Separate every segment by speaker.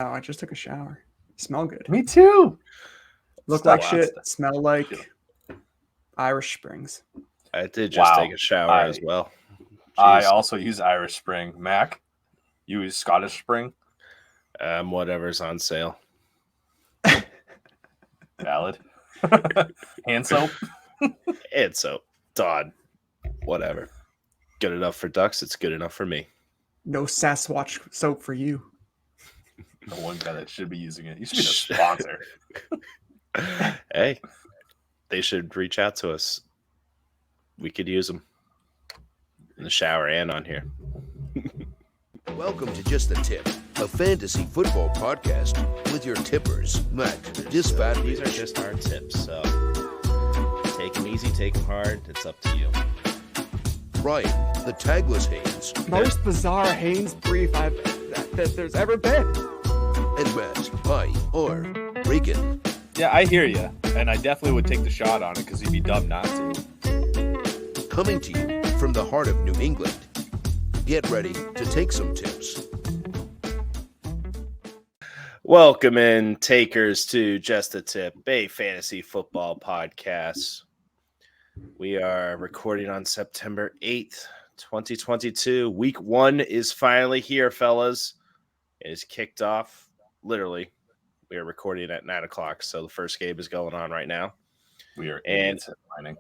Speaker 1: Oh, I just took a shower. Smell good.
Speaker 2: Me too.
Speaker 1: Look like shit. Smell like Irish Springs.
Speaker 3: I did just take a shower as well.
Speaker 2: I also use Irish Spring. Mac, you use Scottish Spring?
Speaker 3: Whatever's on sale.
Speaker 2: Valid. Hand soap?
Speaker 3: Hand soap. Dodd. Whatever. Good enough for ducks. It's good enough for me.
Speaker 1: No Sasquatch soap for you.
Speaker 2: The one guy that should be using it. You should be the sponsor.
Speaker 3: Hey, they should reach out to us. We could use them in the shower and on here.
Speaker 4: Welcome to Just the Tip, a fantasy football podcast with your tippers, Matt, Disfatt-Bidge.
Speaker 3: These are just our tips, so take them easy, take them hard. It's up to you.
Speaker 4: Ryan, the Tagless Haynes.
Speaker 1: Most bizarre Haynes brief that there's ever been.
Speaker 4: And Matt, or Regan.
Speaker 2: Yeah, I hear you. And I definitely would take the shot on it because you'd be dumb not to.
Speaker 4: Coming to you from the heart of New England. Get ready to take some tips.
Speaker 3: Welcome in, takers, to Just a Tip, a fantasy football podcast. We are recording on September 8th, 2022. Week 1 is finally here, fellas. It is kicked off. Literally, we are recording at 9 o'clock, so the first game is going on right now.
Speaker 2: We are idiots at mining.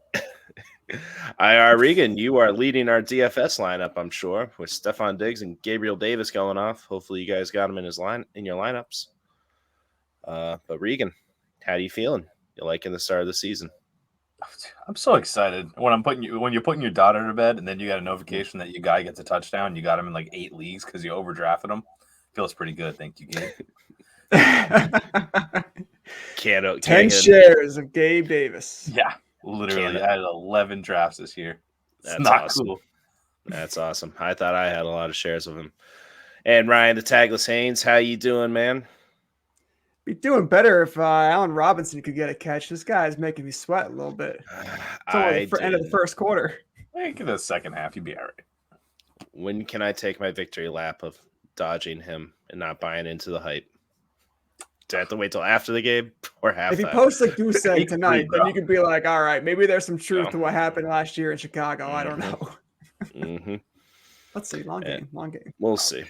Speaker 3: Regan, you are leading our DFS lineup, I'm sure, with Stefon Diggs and Gabriel Davis going off. Hopefully, you guys got him in your lineups. But Regan, how are you feeling? You liking the start of the season?
Speaker 2: I'm so excited when you're putting your daughter to bed, and then you got a notification that your guy gets a touchdown. You got him in like 8 leagues because you overdrafted him. Feels pretty good. Thank you, Gabe.
Speaker 1: 10 shares of Gabe Davis.
Speaker 2: Yeah, literally. I had 11 drafts this year.
Speaker 3: That's not awesome. Cool. That's awesome. I thought I had a lot of shares of him. And Ryan, the Tagless Haynes, how you doing, man?
Speaker 1: Be doing better if Allen Robinson could get a catch. This guy's making me sweat a little bit. It's the end of the first quarter.
Speaker 2: I think in the second half, you'd be all right.
Speaker 3: When can I take my victory lap of dodging him and not buying into the hype? Do I have to wait till after the game or halftime?
Speaker 1: If he posts a goose egg tonight, then you could be like, all right, maybe there's some truth to what happened last year in Chicago. I don't know.
Speaker 3: Mm-hmm.
Speaker 1: Let's see. Long game.
Speaker 3: We'll see.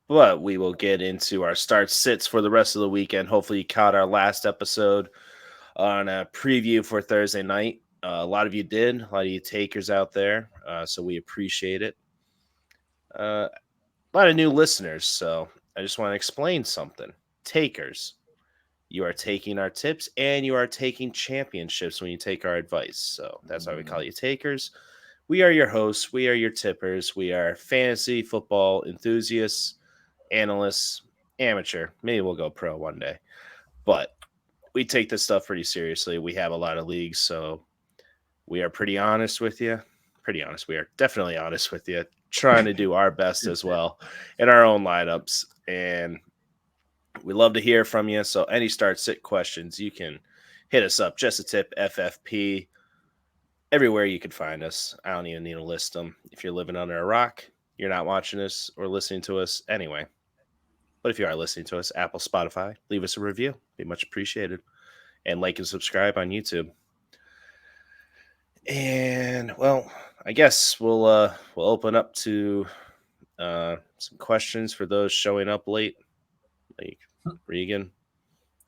Speaker 3: But we will get into our start sits for the rest of the weekend. Hopefully you caught our last episode on a preview for Thursday night. A lot of you did. A lot of you takers out there. So we appreciate it. A lot of new listeners. So I just want to explain something. Takers, you are taking our tips and you are taking championships when you take our advice. So that's why we call you takers. We are your hosts. We are your tippers. We are fantasy football enthusiasts, analysts, amateur. Maybe we'll go pro one day. But we take this stuff pretty seriously. We have a lot of leagues, so we are pretty honest with you. We are definitely honest with you, trying to do our best as well in our own lineups. And we love to hear from you. So any start sit questions, you can hit us up. Just a Tip FFP. Everywhere you can find us. I don't even need to list them. If you're living under a rock, you're not watching us or listening to us anyway. But if you are listening to us, Apple, Spotify, leave us a review. Be much appreciated. And like and subscribe on YouTube. And, well, I guess we'll open up to some questions for those showing up late. Like Regan.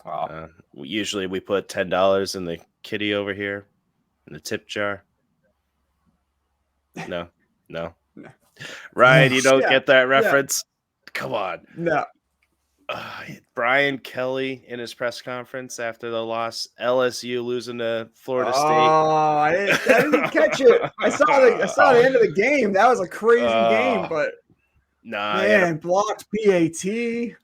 Speaker 2: Wow.
Speaker 3: Usually we put $10 in the kitty over here in the tip jar. No. Ryan, you don't get that reference? Yeah. Come on.
Speaker 1: No.
Speaker 3: Brian Kelly in his press conference after the loss, LSU losing to Florida State.
Speaker 1: Oh, I didn't catch it. I saw the end of the game. That was a crazy game, but blocked PAT.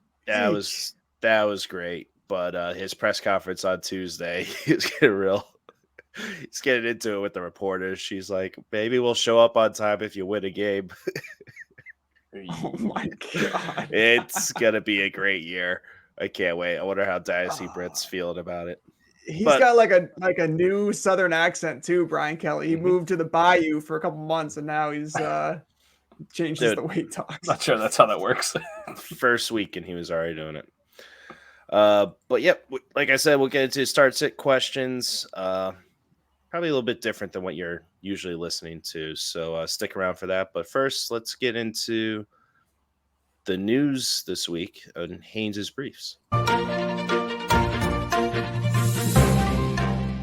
Speaker 3: That was great. But his press conference on Tuesday, he's getting into it with the reporters. She's like, "Maybe we'll show up on time if you win a game."
Speaker 1: Oh my god!
Speaker 3: It's gonna be a great year. I can't wait. I wonder how Dynasty Brits feeling about it.
Speaker 1: He's got like a new Southern accent too, Brian Kelly. He moved to the Bayou for a couple months, and now he's changes the way he talks.
Speaker 2: Not sure that's how that works.
Speaker 3: First week, and he was already doing it. But yep, like I said, we'll get into start sit questions. Probably a little bit different than what you're usually listening to. So stick around for that. But first, let's get into the news this week on Haynes' briefs.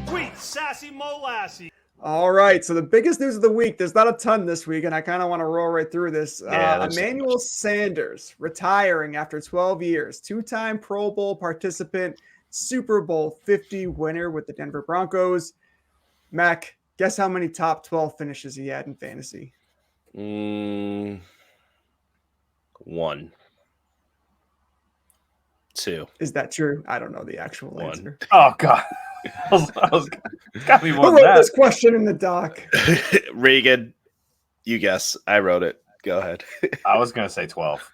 Speaker 5: Sweet sassy molasses.
Speaker 1: All right, so the biggest news of the week, there's not a ton this week, and I kind of want to roll right through this. Emmanuel Sanders retiring after 12 years, two-time Pro Bowl participant, Super Bowl 50 winner with the Denver Broncos. Mac, guess how many top 12 finishes he had in fantasy?
Speaker 3: 1, 2.
Speaker 1: Is that true? I don't know the actual answer.
Speaker 2: Oh, God. It's got to be more
Speaker 1: Who
Speaker 2: than
Speaker 1: wrote
Speaker 2: that.
Speaker 1: this question in the doc?
Speaker 3: Regan, you guess. I wrote it. Go ahead.
Speaker 2: I was going to say 12.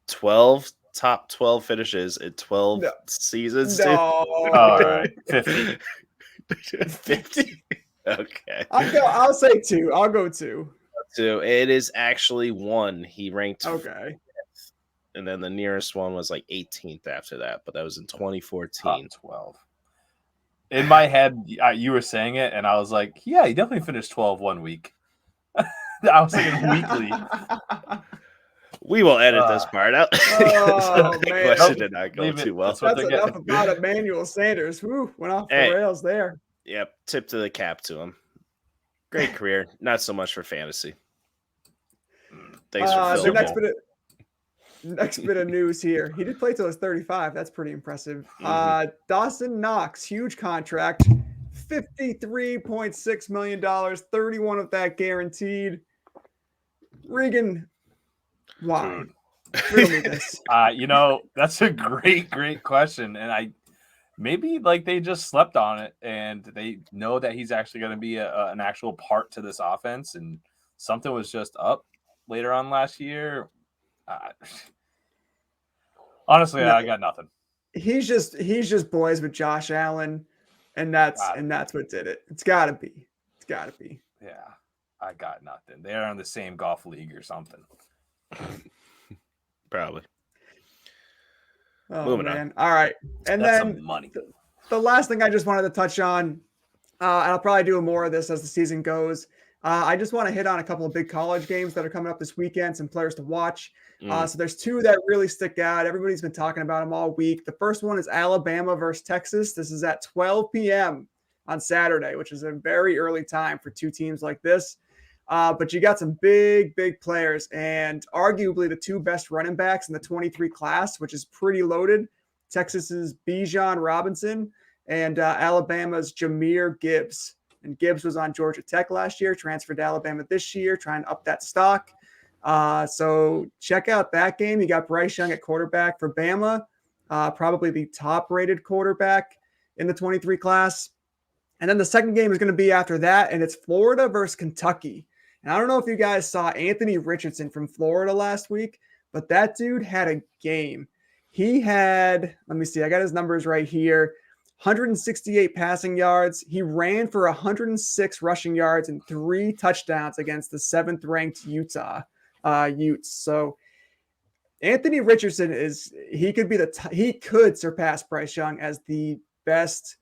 Speaker 3: 12 top 12 finishes in 12 seasons.
Speaker 1: No.
Speaker 2: All right. 50.
Speaker 3: 50. Okay.
Speaker 1: I'll say 2. I'll go 2.
Speaker 3: So it is actually 1. He ranked
Speaker 1: Okay.
Speaker 3: and then the nearest one was like 18th after that, but that was in 2014.
Speaker 2: Top 12. In my head, you were saying it, and I was like, yeah, he definitely finished 12 one week. I was thinking weekly.
Speaker 3: We will edit this part out.
Speaker 1: Oh,
Speaker 3: The
Speaker 1: man.
Speaker 3: question did not go
Speaker 2: Leave it.
Speaker 3: too well.
Speaker 2: That's what
Speaker 1: That's
Speaker 2: they're
Speaker 1: enough
Speaker 2: getting.
Speaker 1: about Emmanuel Sanders. Whew, went off the
Speaker 3: Hey.
Speaker 1: rails there.
Speaker 3: Yep, tip to the cap to him. Great career. Not so much for fantasy. Thanks for
Speaker 1: The
Speaker 3: filling.
Speaker 1: next bit of news here. He did play till he's 35. That's pretty impressive. Dawson Knox, huge contract, $53.6 million, 31 of that guaranteed. Regan, why? Riddle me this.
Speaker 2: That's a great question, and maybe like they just slept on it, and they know that he's actually going to be an actual part to this offense, and something was just up later on last year. Honestly,
Speaker 1: No.
Speaker 2: I got nothing.
Speaker 1: He's just boys with Josh Allen, and that's what did it. It's got to be.
Speaker 2: Yeah, I got nothing. They're in the same golf league or something.
Speaker 3: Probably.
Speaker 1: Oh,
Speaker 3: Moving
Speaker 1: man. All right. And
Speaker 2: That's
Speaker 1: then
Speaker 2: some money.
Speaker 1: the last thing I just wanted to touch on, and I'll probably do more of this as the season goes. I just want to hit on a couple of big college games that are coming up this weekend, some players to watch. So there's 2 that really stick out. Everybody's been talking about them all week. The first one is Alabama versus Texas. This is at 12 p.m. on Saturday, which is a very early time for 2 teams like this. But you got some big players, and arguably the 2 best running backs in the 23 class, which is pretty loaded. Texas's Bijan Robinson and Alabama's Jahmyr Gibbs. And Gibbs was on Georgia Tech last year, transferred to Alabama this year, trying to up that stock. So check out that game. You got Bryce Young at quarterback for Bama, probably the top-rated quarterback in the 23 class. And then the second game is going to be after that, and it's Florida versus Kentucky. And I don't know if you guys saw Anthony Richardson from Florida last week, but that dude had a game. He had, let me see, I got his numbers right here, 168 passing yards. He ran for 106 rushing yards and 3 touchdowns against the 7th-ranked Utah Utes. So Anthony Richardson he could surpass Bryce Young as the best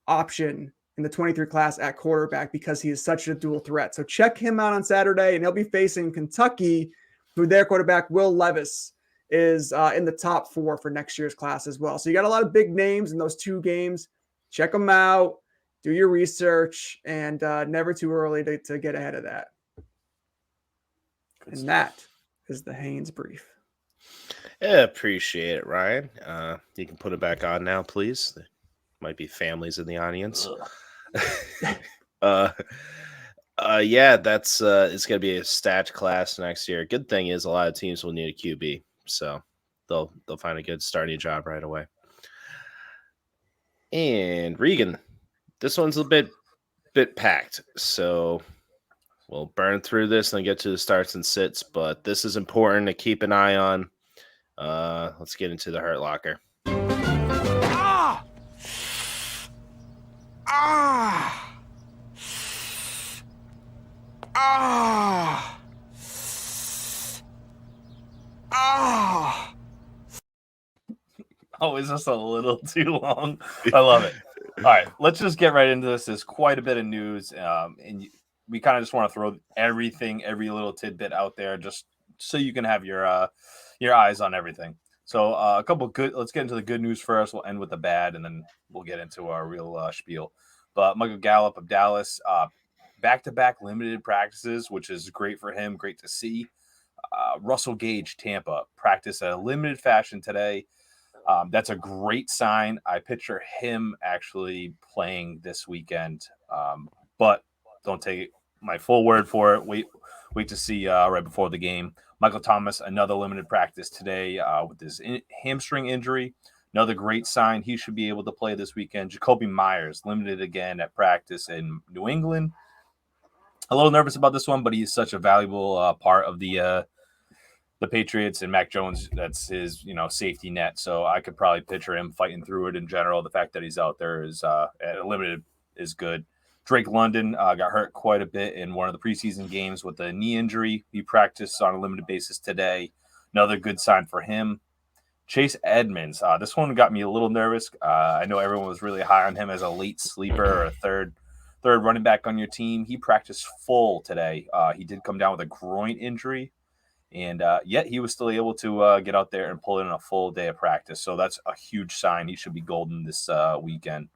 Speaker 1: option in the 23 class at quarterback because he is such a dual threat. So check him out on Saturday, and he'll be facing Kentucky, who their quarterback, Will Levis, is in the top 4 for next year's class as well. So you got a lot of big names in those 2 games. Check them out, do your research, and never too early to get ahead of that. And that is the Haynes brief.
Speaker 3: Yeah, appreciate it, Ryan. You can put it back on now, please. There might be families in the audience. Yeah, that's it's gonna be a stat class next year. Good thing is a lot of teams will need a QB, so they'll find a good starting job right away. And Regan, this one's a bit packed, so we'll burn through this and get to the starts and sits. But this is important to keep an eye on. Let's get into the Hurt Locker.
Speaker 2: always just a little too long. I love it. All right, let's just get right into this. There's quite a bit of news, and we kind of just want to throw every little tidbit out there, just so you can have your eyes on everything. So a couple good. Let's get into the good news first. We'll end with the bad, and then we'll get into our real spiel. But Michael Gallup of Dallas, back-to-back limited practices, which is great for him. Great to see. Russell Gage, Tampa, practice at a limited fashion today. That's a great sign. I picture him actually playing this weekend, but don't take my full word for it. Wait to see right before the game. Michael Thomas, another limited practice today with his hamstring injury. Another great sign. He should be able to play this weekend. Jacoby Myers, limited again at practice in New England. A little nervous about this one, but he's such a valuable part of the Patriots, and Mac Jones, that's his, safety net. So I could probably picture him fighting through it in general. The fact that he's out there is limited is good. Drake London got hurt quite a bit in one of the preseason games with a knee injury. He practiced on a limited basis today. Another good sign for him. Chase Edmounds. This one got me a little nervous. I know everyone was really high on him as a late sleeper or a third running back on your team. He practiced full today. He did come down with a groin injury. And yet he was still able to get out there and pull in a full day of practice. So that's a huge sign. He should be golden this weekend.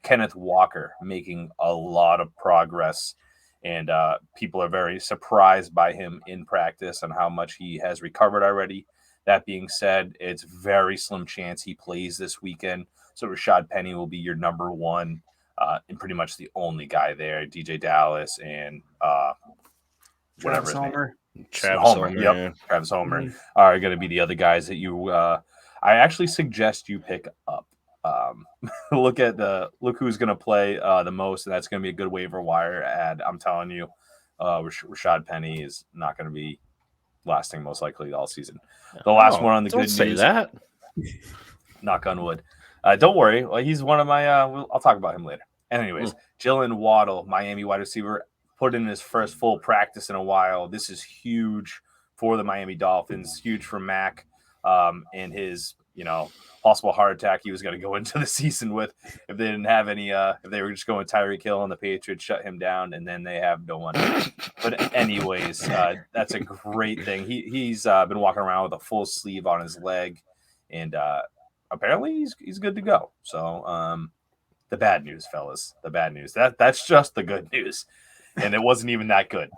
Speaker 2: Kenneth Walker making a lot of progress. And people are very surprised by him in practice and how much he has recovered already. That being said, it's very slim chance he plays this weekend. So Rashaad Penny will be your number one and pretty much the only guy there. DJ Dallas and whatever his name.
Speaker 3: Travis
Speaker 2: Homer.
Speaker 3: Homer.
Speaker 2: Yep. Travis Homer are going to be the other guys that you I actually suggest you pick up. Look who's going to play the most, and that's going to be a good waiver wire ad. I'm telling you, Rashaad Penny is not going to be lasting most likely all season. The last one on the good news.
Speaker 3: Don't say that.
Speaker 2: Knock on wood. Don't worry. He's one of my I'll talk about him later. And anyways, Jalen Waddle, Miami wide receiver, put in his first full practice in a while. This is huge for the Miami Dolphins, huge for Mac and his, possible heart attack he was going to go into the season with if they didn't have any, if they were just going Tyreek Hill and the Patriots shut him down and then they have no one. But anyways, that's a great thing. He's been walking around with a full sleeve on his leg, and apparently he's good to go. So the bad news, fellas, the bad news. That's just the good news. And it wasn't even that good.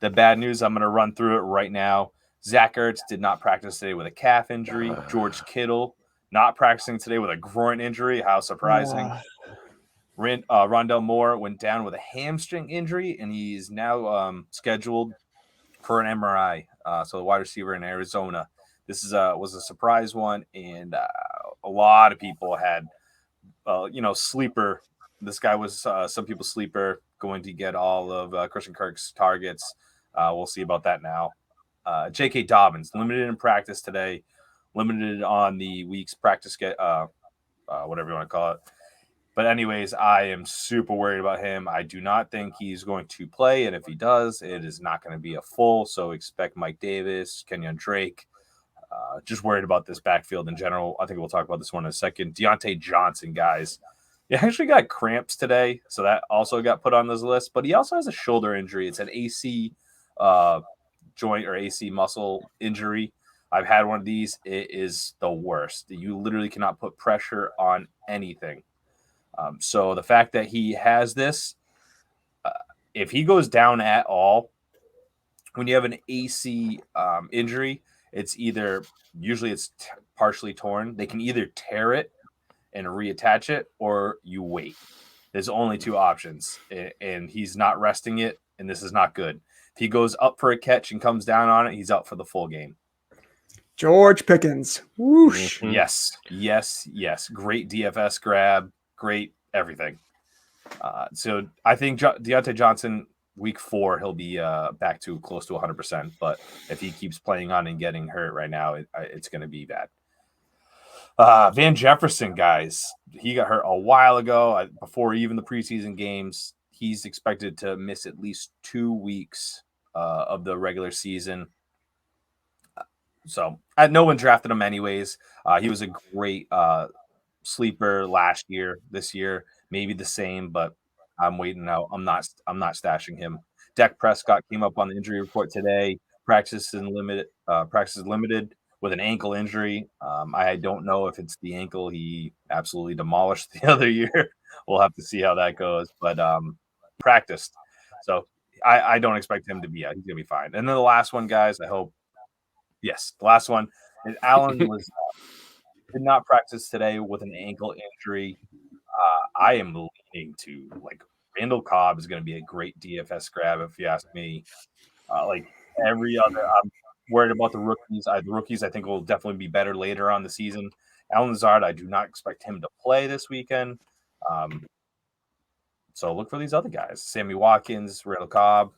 Speaker 2: The bad news, I'm going to run through it right now. Zach Ertz did not practice today with a calf injury. George Kittle not practicing today with a groin injury. How surprising. Rondell Moore went down with a hamstring injury, and he's now scheduled for an MRI. So the wide receiver in Arizona. This was a surprise one, and a lot of people had, sleeper. This guy was some people's sleeper, going to get all of Christian Kirk's targets. We'll see about that now. J.K. Dobbins, limited in practice today, limited on the week's practice, whatever you want to call it. But anyways, I am super worried about him. I do not think he's going to play, and if he does, it is not going to be a full. So expect Mike Davis, Kenyon Drake. Just worried about this backfield in general. I think we'll talk about this one in a second. Deontay Johnson, guys. He actually got cramps today, so that also got put on this list. But he also has a shoulder injury. It's an AC joint or AC muscle injury. I've had one of these. It is the worst. You literally cannot put pressure on anything. So the fact that he has this, if he goes down at all, when you have an AC injury, it's either usually it's partially torn. They can either tear it and reattach it, or you wait. There's only two options, and he's not resting it, and this is not good. If he goes up for a catch and comes down on it, he's out for the full game.
Speaker 1: George Pickens. Whoosh.
Speaker 3: Mhm.
Speaker 2: Yes. Great DFS grab. Great everything. So I think Deontay Johnson, week 4, he'll be back to close to 100%. But if he keeps playing on and getting hurt right now, it's going to be bad. Van Jefferson, guys, he got hurt a while ago before even the preseason games. He's expected to miss at least 2 weeks of the regular season. So no one drafted him anyways. He was a great sleeper last year. This year, maybe the same, but I'm waiting out. I'm not stashing him. Dak Prescott came up on the injury report today. Practices limited with an ankle injury. I don't know if it's the ankle he absolutely demolished the other year. We'll have to see how that goes. But practiced. So I don't expect him to be out. He's gonna be fine. And then the last one, guys, I hope. Yes, the last one. And Allen did not practice today with an ankle injury. I am leaning to Randall Cobb is going to be a great DFS grab if you ask me. Like every other, I'm worried about the rookies. The rookies I think will definitely be better later on the season. Allen Lazard, I do not expect him to play this weekend. So look for these other guys. Sammy Watkins, Randall Cobb,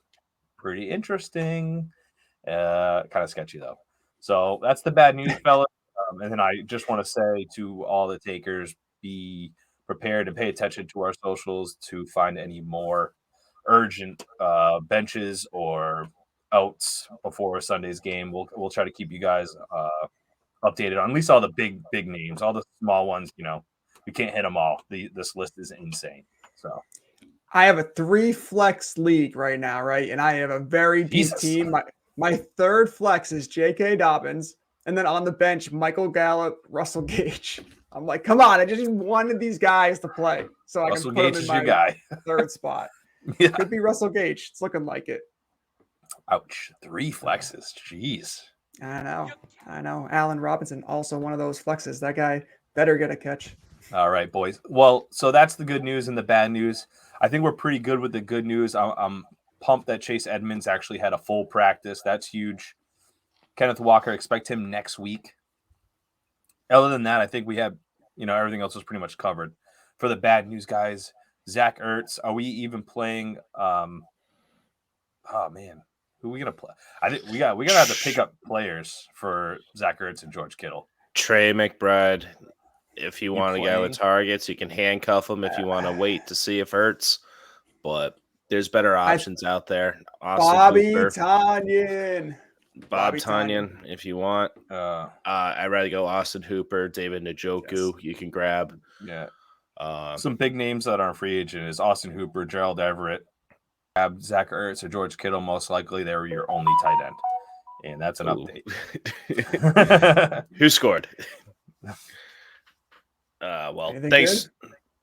Speaker 2: pretty interesting. Kind of sketchy though. So that's the bad news, fellas. And then I just want to say to all the takers, be prepared and pay attention to our socials to find any more urgent benches or outs before Sunday's game. We'll try to keep you guys updated on at least all the big names. All the small ones, we can't hit them all. This list is insane. So
Speaker 1: I have a 3-flex league right now, right? And I have a very deep team. My third flex is J.K. Dobbins. And then on the bench, Michael Gallup, Russell Gage. I'm like, come on, I just need one of these guys to play. So
Speaker 2: Russell
Speaker 1: I can put
Speaker 2: Gage
Speaker 1: him in
Speaker 2: is
Speaker 1: my
Speaker 2: your guy.
Speaker 1: third spot.
Speaker 2: Yeah.
Speaker 1: Could be Russell Gage. It's looking like it.
Speaker 2: Ouch. 3 flexes. Jeez.
Speaker 1: I know. Allen Robinson, also one of those flexes. That guy better get a catch.
Speaker 2: All right, boys. Well, so that's the good news and the bad news. I think we're pretty good with the good news. I'm pumped that Chase Edmonds actually had a full practice. That's huge. Kenneth Walker, expect him next week. Other than that, I think we have, everything else is pretty much covered. For the bad news, guys, Zach Ertz, are we even playing? Oh man, who are we gonna play? I think we gotta have to pick up players for Zach Ertz and George Kittle.
Speaker 3: Trey McBride. If you want a guy with targets, you can handcuff him if you want to wait to see if Ertz. But there's better options out there.
Speaker 1: Bobby Tonyan.
Speaker 3: Bob Tonyan, if you want. I'd rather go Austin Hooper, David Njoku. Yes. You can grab.
Speaker 2: Yeah. Some big names that aren't free agent is Austin Hooper, Gerald Everett, grab Zach Ertz or George Kittle. Most likely they're your only tight end. And that's an update.
Speaker 3: Who scored? Well, thanks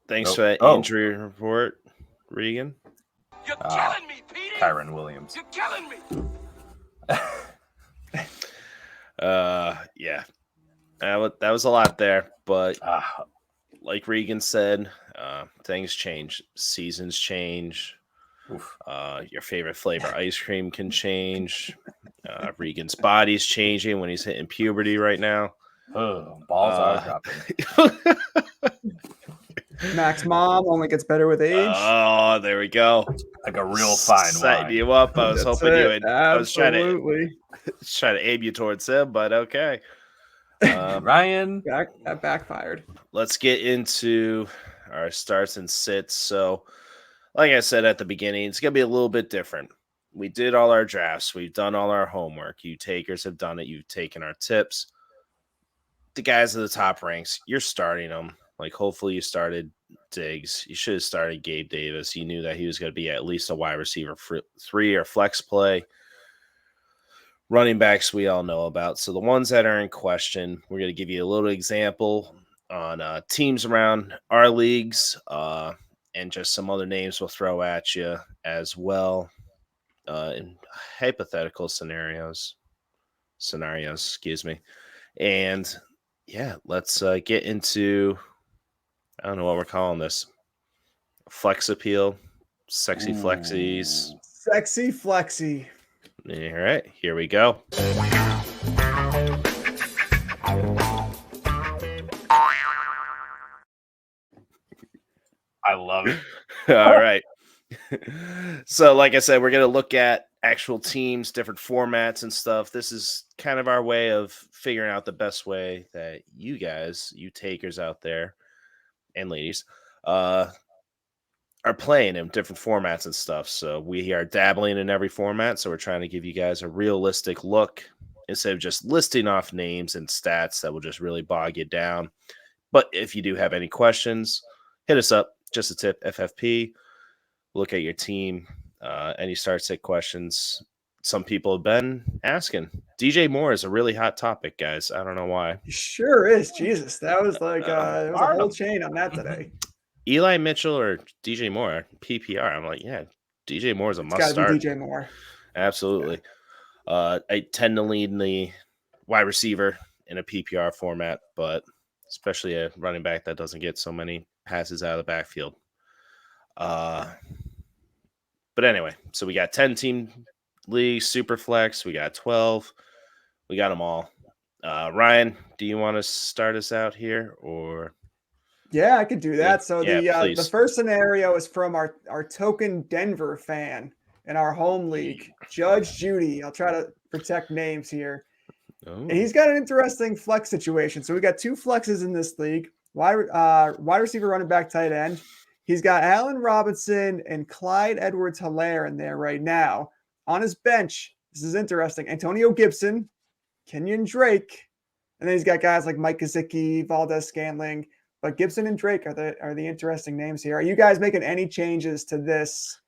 Speaker 3: for that injury report, Regan.
Speaker 6: You're killing me, Petey.
Speaker 2: Kyron Williams.
Speaker 6: You're killing me.
Speaker 3: Yeah, that was a lot there, but like Regan said, things change, seasons change. Your favorite flavor ice cream can change. Regan's body's changing when he's hitting puberty right now.
Speaker 2: Balls are dropping.
Speaker 1: Max mom only gets better with age.
Speaker 3: Oh, there we go.
Speaker 2: Like a real fine
Speaker 3: Setting
Speaker 2: wine.
Speaker 3: you up. I was hoping you would. I was trying
Speaker 1: Absolutely.
Speaker 3: to aim you towards him, but okay.
Speaker 2: Ryan.
Speaker 1: That backfired.
Speaker 3: Let's get into our starts and sits. So, like I said at the beginning, it's going to be a little bit different. We did all our drafts. We've done all our homework. You takers have done it. You've taken our tips. The guys at the top ranks, you're starting them. Like, hopefully you started Diggs. You should have started Gabe Davis. You knew that he was going to be at least a wide receiver 3 or flex play. Running backs we all know about. So the ones that are in question, we're going to give you a little example on teams around our leagues and just some other names we'll throw at you as well in hypothetical scenarios, excuse me. And yeah, let's get into, I don't know what we're calling this. Flex appeal, sexy flexies.
Speaker 1: Sexy flexy.
Speaker 3: All right, here we go.
Speaker 2: I love it.
Speaker 3: All right. So, like I said, we're going to look at actual teams, different formats and stuff. This is kind of our way of figuring out the best way that you guys, you takers out there and ladies, are playing in different formats and stuff. So we are dabbling in every format. So we're trying to give you guys a realistic look instead of just listing off names and stats that will just really bog you down. But if you do have any questions, hit us up. Just a tip, FFP. Look at your team. Any start sit questions. Some people have been asking. DJ Moore is a really hot topic, guys. I don't know why.
Speaker 1: He sure is. Jesus, that was like it was a whole chain on that today.
Speaker 3: Eli Mitchell or DJ Moore, PPR. I'm like, yeah, DJ Moore is a must
Speaker 1: Got to
Speaker 3: start.
Speaker 1: be DJ Moore.
Speaker 3: Absolutely. I tend to lean the wide receiver in a PPR format, but especially a running back that doesn't get so many passes out of the backfield. But anyway, so we got 10-team league, super flex. We got 12. We got them all. Ryan, do you want to start us out here, or?
Speaker 1: Yeah, I could do that. So
Speaker 3: Yeah,
Speaker 1: the first scenario is from our token Denver fan in our home league, Judge Judy. I'll try to protect names here.
Speaker 3: Oh.
Speaker 1: And he's got an interesting flex situation. So we got 2 flexes in this league. Wide receiver, running back, tight end. He's got Allen Robinson and Clyde Edwards-Helaire in there right now. On his bench, this is interesting, Antonio Gibson, Kenyon Drake, and then he's got guys like Mike Gesicki, Valdez-Scantling. But Gibson and Drake are the interesting names here. Are you guys making any changes to this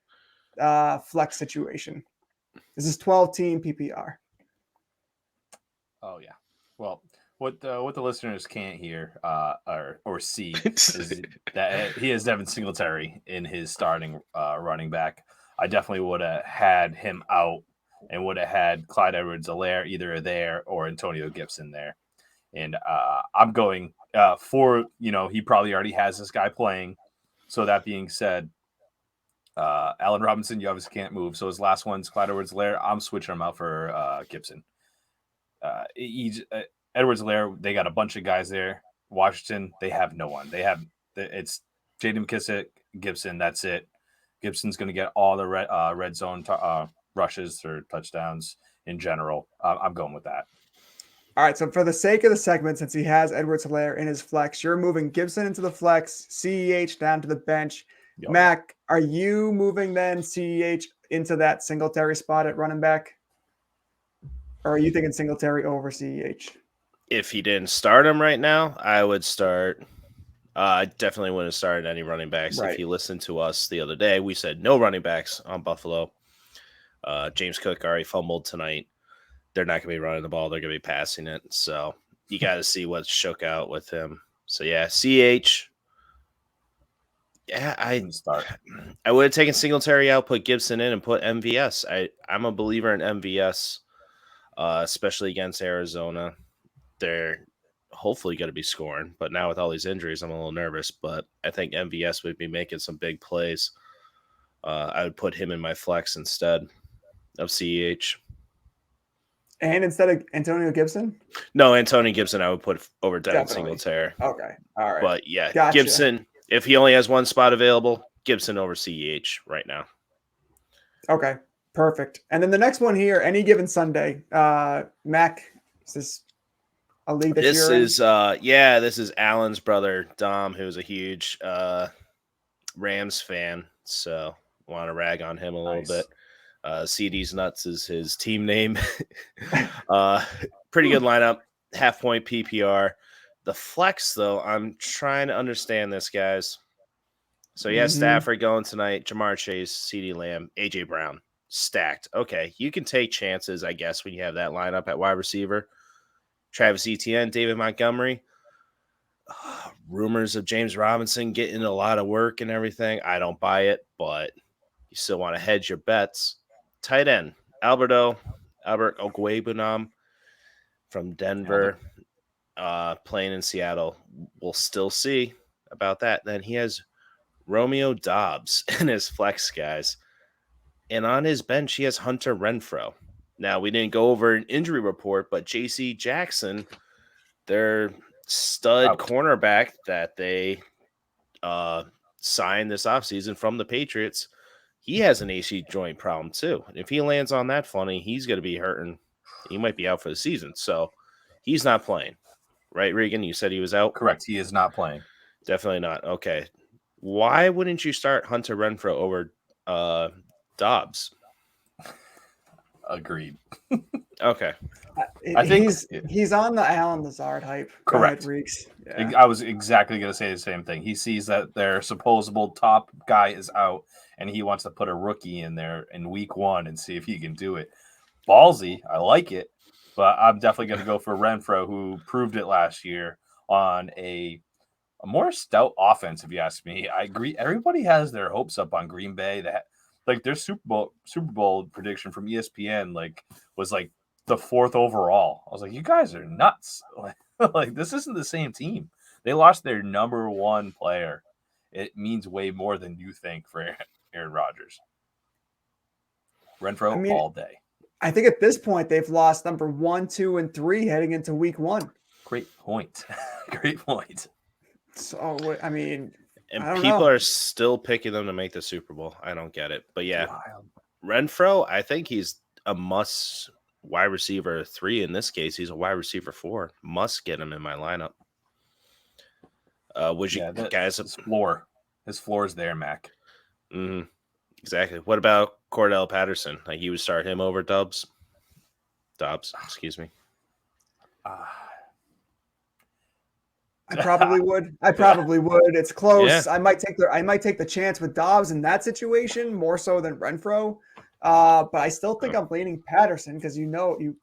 Speaker 1: flex situation? This is 12-team PPR.
Speaker 2: Oh yeah. Well, what the listeners can't hear or see is that he has Devin Singletary in his starting running back. I definitely would have had him out and would have had Clyde Edwards-Helaire either there or Antonio Gibson there. And I'm going for, he probably already has this guy playing. So that being said, Allen Robinson, you obviously can't move. So his last one's Clyde Edwards-Helaire. I'm switching him out for Gibson. Edwards-Helaire, they got a bunch of guys there. Washington, they have no one. It's J.D. McKissick, Gibson. That's it. Gibson's going to get all the red zone rushes or touchdowns in general. I'm going with that.
Speaker 1: All right, so for the sake of the segment, since he has Edwards-Helaire in his flex, you're moving Gibson into the flex, CEH down to the bench.
Speaker 2: Yep.
Speaker 1: Mac, are you moving then CEH into that Singletary spot at running back? Or are you thinking Singletary over CEH?
Speaker 3: If he didn't start him right now, I would start. I definitely wouldn't have started any running backs.
Speaker 1: Right.
Speaker 3: If you listened to us the other day, we said no running backs on Buffalo. James Cook already fumbled tonight. They're not going to be running the ball. They're going to be passing it. So you got to see what shook out with him. So, yeah, CH. Yeah, I would have taken Singletary out, put Gibson in, and put MVS. I'm a believer in MVS, especially against Arizona. They're hopefully going to be scoring. But now with all these injuries, I'm a little nervous. But I think MVS would be making some big plays. I would put him in my flex instead of CEH.
Speaker 1: And instead of Antonio Gibson?
Speaker 3: No, Antonio Gibson I would put over Devin
Speaker 1: Definitely.
Speaker 3: Singletary.
Speaker 1: Okay. All right.
Speaker 3: But yeah,
Speaker 1: Gotcha.
Speaker 3: Gibson, if he only has one spot available, Gibson over CEH right now.
Speaker 1: Okay. Perfect. And then the next one here, any given Sunday. Mac, is this a league that you're in?
Speaker 3: This is Alan's brother, Dom, who's a huge Rams fan. So want to rag on him a little bit. CD's Nuts is his team name. Pretty good lineup, half point PPR. The flex, though, I'm trying to understand this, guys. So, Stafford going tonight, Jamar Chase, CD Lamb, AJ Brown, stacked. Okay, you can take chances, I guess, when you have that lineup at wide receiver. Travis Etienne, David Montgomery. Rumors of James Robinson getting a lot of work and everything. I don't buy it, but you still want to hedge your bets. Tight end, Albert Okwuegbunam from Denver, playing in Seattle. We'll still see about that. Then he has Romeo Doubs in his flex, guys. And on his bench, he has Hunter Renfrow. Now, we didn't go over an injury report, but J.C. Jackson, their stud cornerback that they signed this offseason from the Patriots, he has an AC joint problem too. And if he lands on that funny, he's going to be hurting. He might be out for the season. So he's not playing. Right, Regan? You said he was out?
Speaker 2: Correct. He is not playing.
Speaker 3: Definitely not. Okay. Why wouldn't you start Hunter Renfrow over Dobbs?
Speaker 2: Agreed.
Speaker 3: Okay.
Speaker 2: I think
Speaker 1: he's on the Allen Lazard hype. Go ahead,
Speaker 2: correct.
Speaker 1: Reeks. Yeah.
Speaker 2: I was exactly going to say the same thing. He sees that their supposable top guy is out, and he wants to put a rookie in there in week 1 and see if he can do it. Ballsy, I like it, but I'm definitely going to go for Renfro, who proved it last year on a more stout offense, if you ask me. I agree. Everybody has their hopes up on Green Bay. That like their Super Bowl prediction from ESPN was the 4th overall. I was like, you guys are nuts. Like this isn't the same team. They lost their number 1 player. It means way more than you think for Aaron Rodgers. Renfro all day.
Speaker 1: I think at this point they've lost number 1, 2, and 3 heading into week 1.
Speaker 2: Great point. Great point.
Speaker 1: So I mean,
Speaker 3: and people are still picking them to make the Super Bowl. I don't get it, but yeah, Renfro. I think he's a must wide receiver 3 in this case. He's a wide receiver 4. Must get him in my lineup. Would you guys?
Speaker 2: His floor is there, Mac.
Speaker 3: Mm-hmm. Exactly. What about Cordell Patterson? Like you would start him over Dobbs? Excuse me.
Speaker 1: I probably would. It's close.
Speaker 3: Yeah.
Speaker 1: I might take the chance with Dobbs in that situation more so than Renfro. But I still think I'm leaning Patterson because you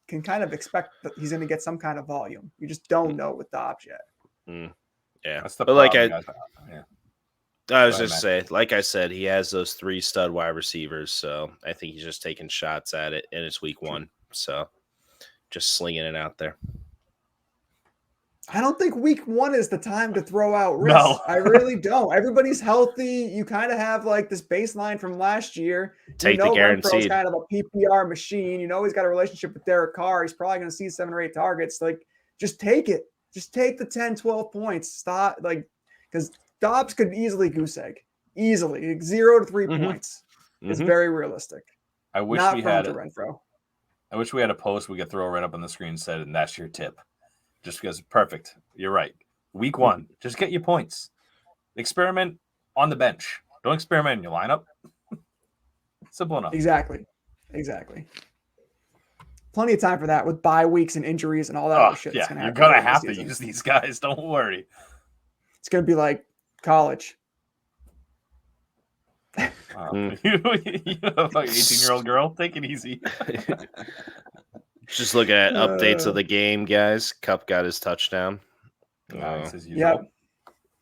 Speaker 1: can kind of expect that he's going to get some kind of volume. You just don't know with Dobbs yet.
Speaker 3: Yeah,
Speaker 2: that's the
Speaker 3: but
Speaker 2: problem,
Speaker 3: I was just saying, like I said, he has those 3 stud wide receivers, so I think he's just taking shots at it, and it's week 1, so just slinging it out there.
Speaker 1: I don't think week 1 is the time to throw out risks.
Speaker 2: No.
Speaker 1: I really don't. Everybody's healthy. You kind of have like this baseline from last year.
Speaker 3: Take the guaranteed.
Speaker 1: Renfro's kind of a PPR machine. He's got a relationship with Derek Carr. He's probably going to see 7 or 8 targets. Like, just take it. Just take the 10, 12 points. Stop, because Dobbs could easily goose egg. Easily. 0 to 3 points. It's very realistic.
Speaker 2: I wish
Speaker 1: Not
Speaker 2: we
Speaker 1: from
Speaker 2: had
Speaker 1: Renfro.
Speaker 2: I wish we had a post we could throw right up on the screen and said, and that's your tip. Just because, perfect. You're right. Week 1, just get your points. Experiment on the bench. Don't experiment in your lineup. Simple enough.
Speaker 1: Exactly. Plenty of time for that with bye weeks and injuries and all that other shit.
Speaker 2: Yeah, you're going to have to use these guys. Don't worry.
Speaker 1: It's going to be like college.
Speaker 2: You have an 18-year-old girl? Take it easy.
Speaker 3: Just look at updates of the game, guys. Cup got his touchdown.
Speaker 2: Nice as usual.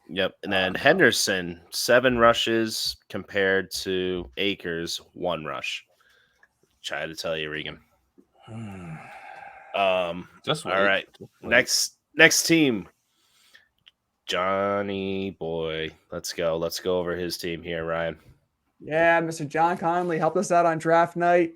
Speaker 3: Yep. And then Henderson, 7 rushes compared to Akers, 1 rush. Try to tell you, Regan.
Speaker 2: Just wait.
Speaker 3: All right. Next team. Johnny boy. Let's go. Let's go over his team here, Ryan.
Speaker 1: Yeah, Mr. John Conley helped us out on draft night.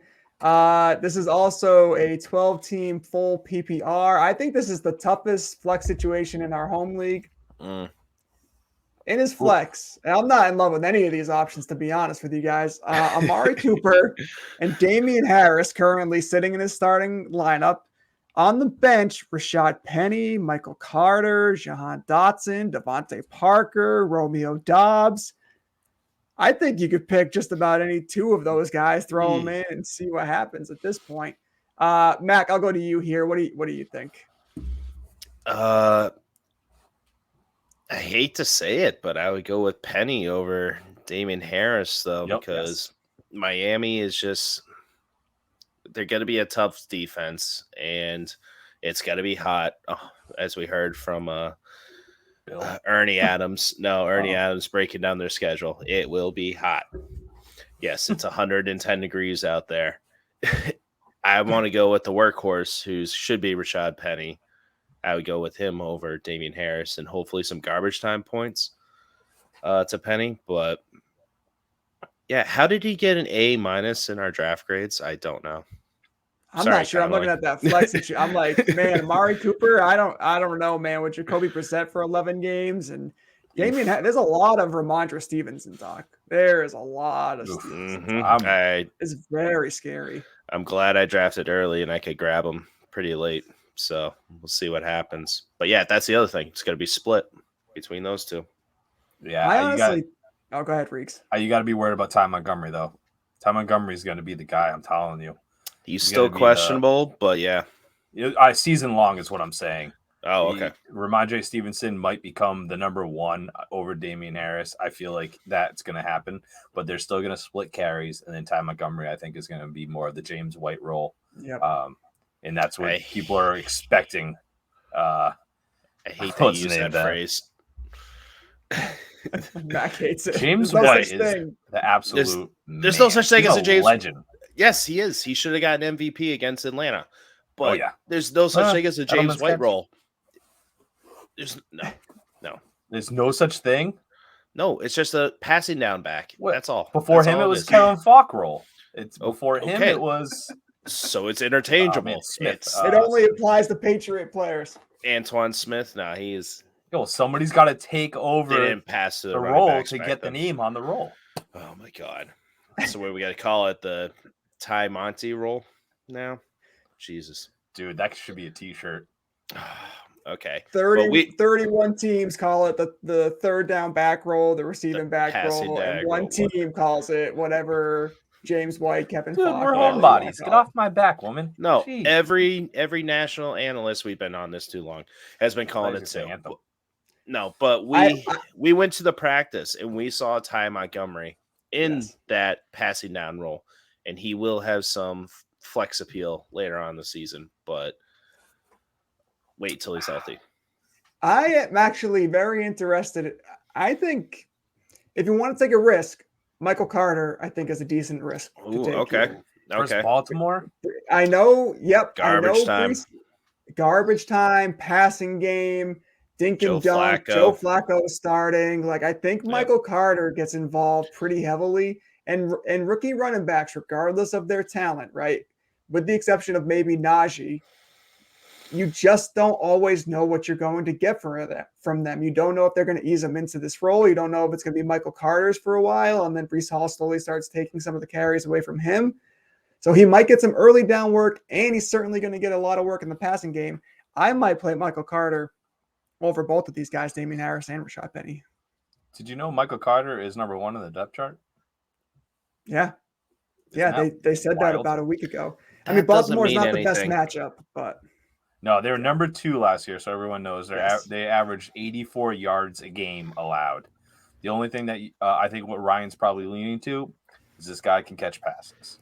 Speaker 1: This is also a 12-team full PPR. I think this is the toughest flex situation in our home league. In his flex, and I'm not in love with any of these options, to be honest with you guys. Amari Cooper and Damian Harris currently sitting in his starting lineup. On the bench, Rashaad Penny, Michael Carter, Jahan Dotson, Devontae Parker, Romeo Dobbs. I think you could pick just about any 2 of those guys, throw them in, and see what happens at this point. Mac, I'll go to you here. What do you think?
Speaker 3: I hate to say it, but I would go with Penny over Damian Harris, though, because Miami is just – they're going to be a tough defense, and it's going to be hot, as we heard from Ernie Adams. No, Ernie Adams breaking down their schedule. It will be hot. Yes, it's 110 degrees out there. I want to go with the workhorse, who should be Rashaad Penny. I would go with him over Damian Harris and hopefully some garbage time points to Penny. But yeah, how did he get an A- in our draft grades? I don't know.
Speaker 1: I'm not sure. I'm looking at that flex issue. I'm like, man, Amari Cooper. I don't know, man. With Jacoby Brissett for 11 games and Damian, there's a lot of Ramondre Stevenson talk. There is a lot of Stevenson talk. It's very scary.
Speaker 3: I'm glad I drafted early and I could grab him pretty late. So we'll see what happens. But yeah, that's the other thing. It's going to be split between those 2.
Speaker 2: Yeah.
Speaker 1: I honestly, go ahead, Reeks.
Speaker 2: You got to be worried about Ty Montgomery, though. Ty Montgomery is going to be the guy, I'm telling you.
Speaker 3: He's still questionable, but yeah.
Speaker 2: Season long is what I'm saying.
Speaker 3: Oh, okay.
Speaker 2: Ramondre Stevenson might become the number 1 over Damian Harris. I feel like that's going to happen, but they're still going to split carries. And then Ty Montgomery, I think, is going to be more of the James White role.
Speaker 1: Yep.
Speaker 2: And that's what people are expecting.
Speaker 3: I hate to use that phrase.
Speaker 1: Mac hates it.
Speaker 2: James White is the absolute.
Speaker 3: There's no such thing as a James
Speaker 2: legend.
Speaker 3: Yes, he is. He should have gotten MVP against Atlanta. But there's no such thing as a James White role. There's no.
Speaker 2: There's no such thing.
Speaker 3: No, it's just a passing down back. That's all.
Speaker 2: Before him, it was Kevin Falk role. It's before him. It was.
Speaker 3: So it's interchangeable.
Speaker 2: Smith.
Speaker 1: It only applies to Patriot players.
Speaker 3: Antoine Smith. No, he is.
Speaker 2: Somebody's got to take over
Speaker 3: the
Speaker 2: role to get the name on the roll.
Speaker 3: Oh my god! So what we got to call it, the Ty Monty role now? Jesus,
Speaker 2: dude, that should be a T-shirt.
Speaker 3: Okay.
Speaker 1: 31 teams call it the third down back roll, the receiving back roll, and one team calls it whatever James White, Kevin Falk.
Speaker 2: We're homebodies. Get off my back, woman.
Speaker 3: No, every national analyst, we've been on this too long, has been calling it too. No, but we went to the practice and we saw Ty Montgomery in that passing down role, and he will have some flex appeal later on in the season, but wait till he's healthy.
Speaker 1: I am actually very interested. I think if you want to take a risk, Michael Carter, I think, is a decent risk.
Speaker 3: Ooh, okay.
Speaker 2: Versus Baltimore.
Speaker 1: I know. Yep.
Speaker 3: Garbage time.
Speaker 1: Garbage time. Passing game. Dink and dunk. Joe Flacco starting. Like, I think Michael Carter gets involved pretty heavily, and rookie running backs, regardless of their talent, right? With the exception of maybe Najee, you just don't always know what you're going to get from them. You don't know if they're going to ease them into this role. You don't know if it's going to be Michael Carter's for a while, and then Breece Hall slowly starts taking some of the carries away from him. So he might get some early down work, and he's certainly going to get a lot of work in the passing game. I might play Michael Carter over both of these guys, Damian Harris and Rashaad Penny.
Speaker 2: Did you know Michael Carter is number 1 in the depth chart?
Speaker 1: Yeah. They said that about a week ago. I mean, Baltimore's not the best matchup, but
Speaker 2: no, they were number 2 last year, so everyone knows they averaged 84 yards a game allowed. The only thing that I think what Ryan's probably leaning to is this guy can catch passes.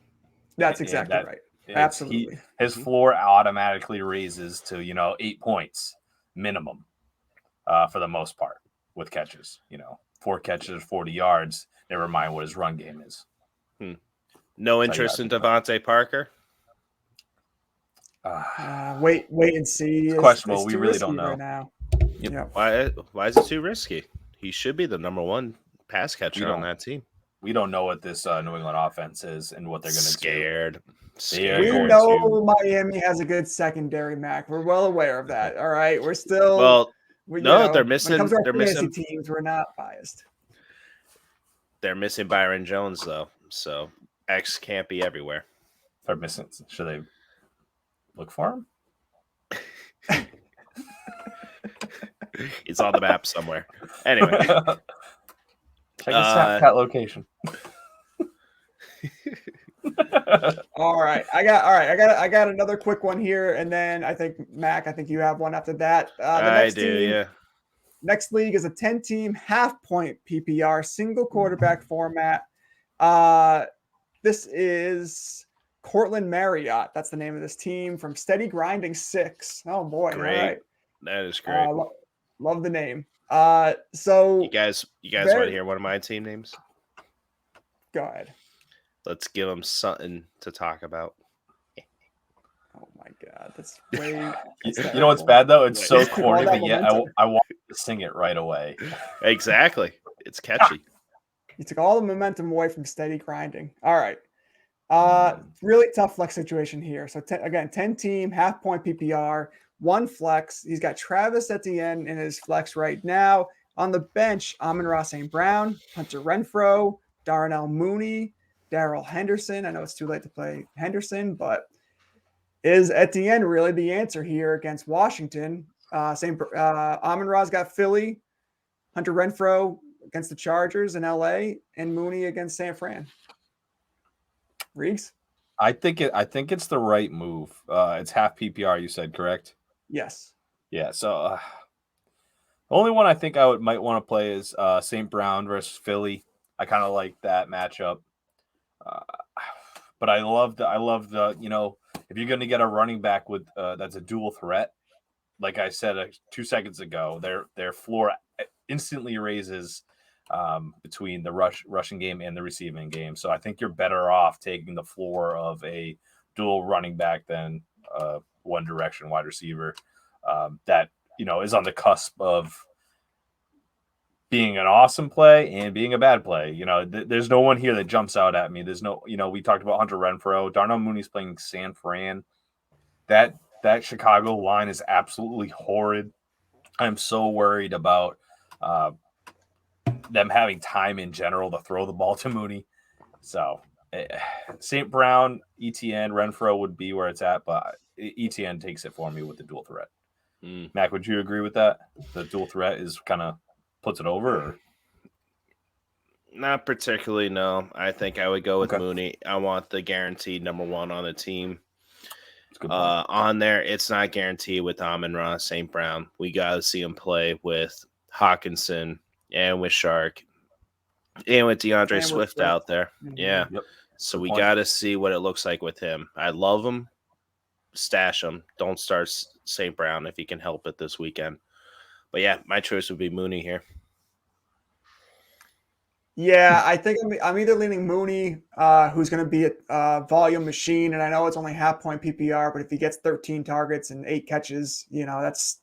Speaker 1: That's exactly right. Absolutely.
Speaker 2: His floor automatically raises to 8 points minimum for the most part with catches. 4 catches, 40 yards. Never mind what his run game is.
Speaker 3: No interest in Devontae Parker.
Speaker 1: Wait and see.
Speaker 2: It's questionable. We really don't know.
Speaker 1: Right now.
Speaker 3: Why is it too risky? He should be the number 1 pass catcher on that team.
Speaker 2: We don't know what this New England offense is and what they're going to do.
Speaker 3: Scared.
Speaker 1: We know Miami has a good secondary, Mac. We're well aware of that. All right, we're still
Speaker 3: they're missing.
Speaker 1: When it comes to our
Speaker 3: they're missing
Speaker 1: teams. We're not biased.
Speaker 3: They're missing Byron Jones though, so X can't be everywhere.
Speaker 2: They're missing. Should they look for him?
Speaker 3: It's on the map somewhere. Anyway,
Speaker 2: check the Snapchat location.
Speaker 1: All right. I got another quick one here, and then I think Mac, you have one after that.
Speaker 3: I do, yeah.
Speaker 1: Next league is a 10-team half-point PPR single quarterback format. This is Cortland Marriott. That's the name of this team from Steady Grinding 6. Oh boy,
Speaker 3: great.
Speaker 1: All right.
Speaker 3: That is great.
Speaker 1: Love the name. So
Speaker 3: you guys want to hear one of my team names?
Speaker 1: Go ahead.
Speaker 3: Let's give them something to talk about.
Speaker 1: Oh my God, that's way.
Speaker 2: You know what's bad though? It's so corny, but yet I want to sing it right away.
Speaker 3: Exactly, it's catchy.
Speaker 1: You took all the momentum away from Steady Grinding. All right, really tough flex situation here. So 10-team half-point PPR, 1 flex. He's got Travis Etienne in his flex right now. On the bench, Amon-Ra St. Brown, Hunter Renfrow, Darnell Mooney, Darrell Henderson. I know it's too late to play Henderson, but is Etienne really the answer here against Washington? Amon-Ra's got Philly, Hunter Renfrow against the Chargers in LA, and Mooney against San Fran. Reegs?
Speaker 2: I think it's the right move. It's half PPR. You said correct?
Speaker 1: Yes.
Speaker 2: Yeah. So the only one I think might want to play is St. Brown versus Philly. I kind of like that matchup. But I love the if you're going to get a running back with that's a dual threat, like I said 2 seconds ago, their floor instantly raises between the rushing game and the receiving game. So I think you're better off taking the floor of a dual running back than one direction wide receiver that is on the cusp of being an awesome play and being a bad play. There's no one here that jumps out at me. There's no, we talked about Hunter Renfrow. Darnell Mooney's playing San Fran. That Chicago line is absolutely horrid. I'm so worried about them having time in general to throw the ball to Mooney. So St. Brown, ETN, Renfrow would be where it's at, but ETN takes it for me with the dual threat. Mac, would you agree with that? The dual threat is kind of puts it over? Or?
Speaker 3: Not particularly, no. I think I would go with Mooney. I want the guaranteed number one on the team. On there, it's not guaranteed with Amon-Ra St. Brown. We got to see him play with Hawkinson and with Shark and with DeAndre Swift out there. Yeah.
Speaker 2: Yep.
Speaker 3: So we got to see what it looks like with him. I love him. Stash him. Don't start St. Brown if you can help it this weekend. But yeah, my choice would be Mooney here.
Speaker 1: Yeah, I think I'm either leaning Mooney, who's going to be a volume machine, and I know it's only half-point PPR, but if he gets 13 targets and 8 catches, that's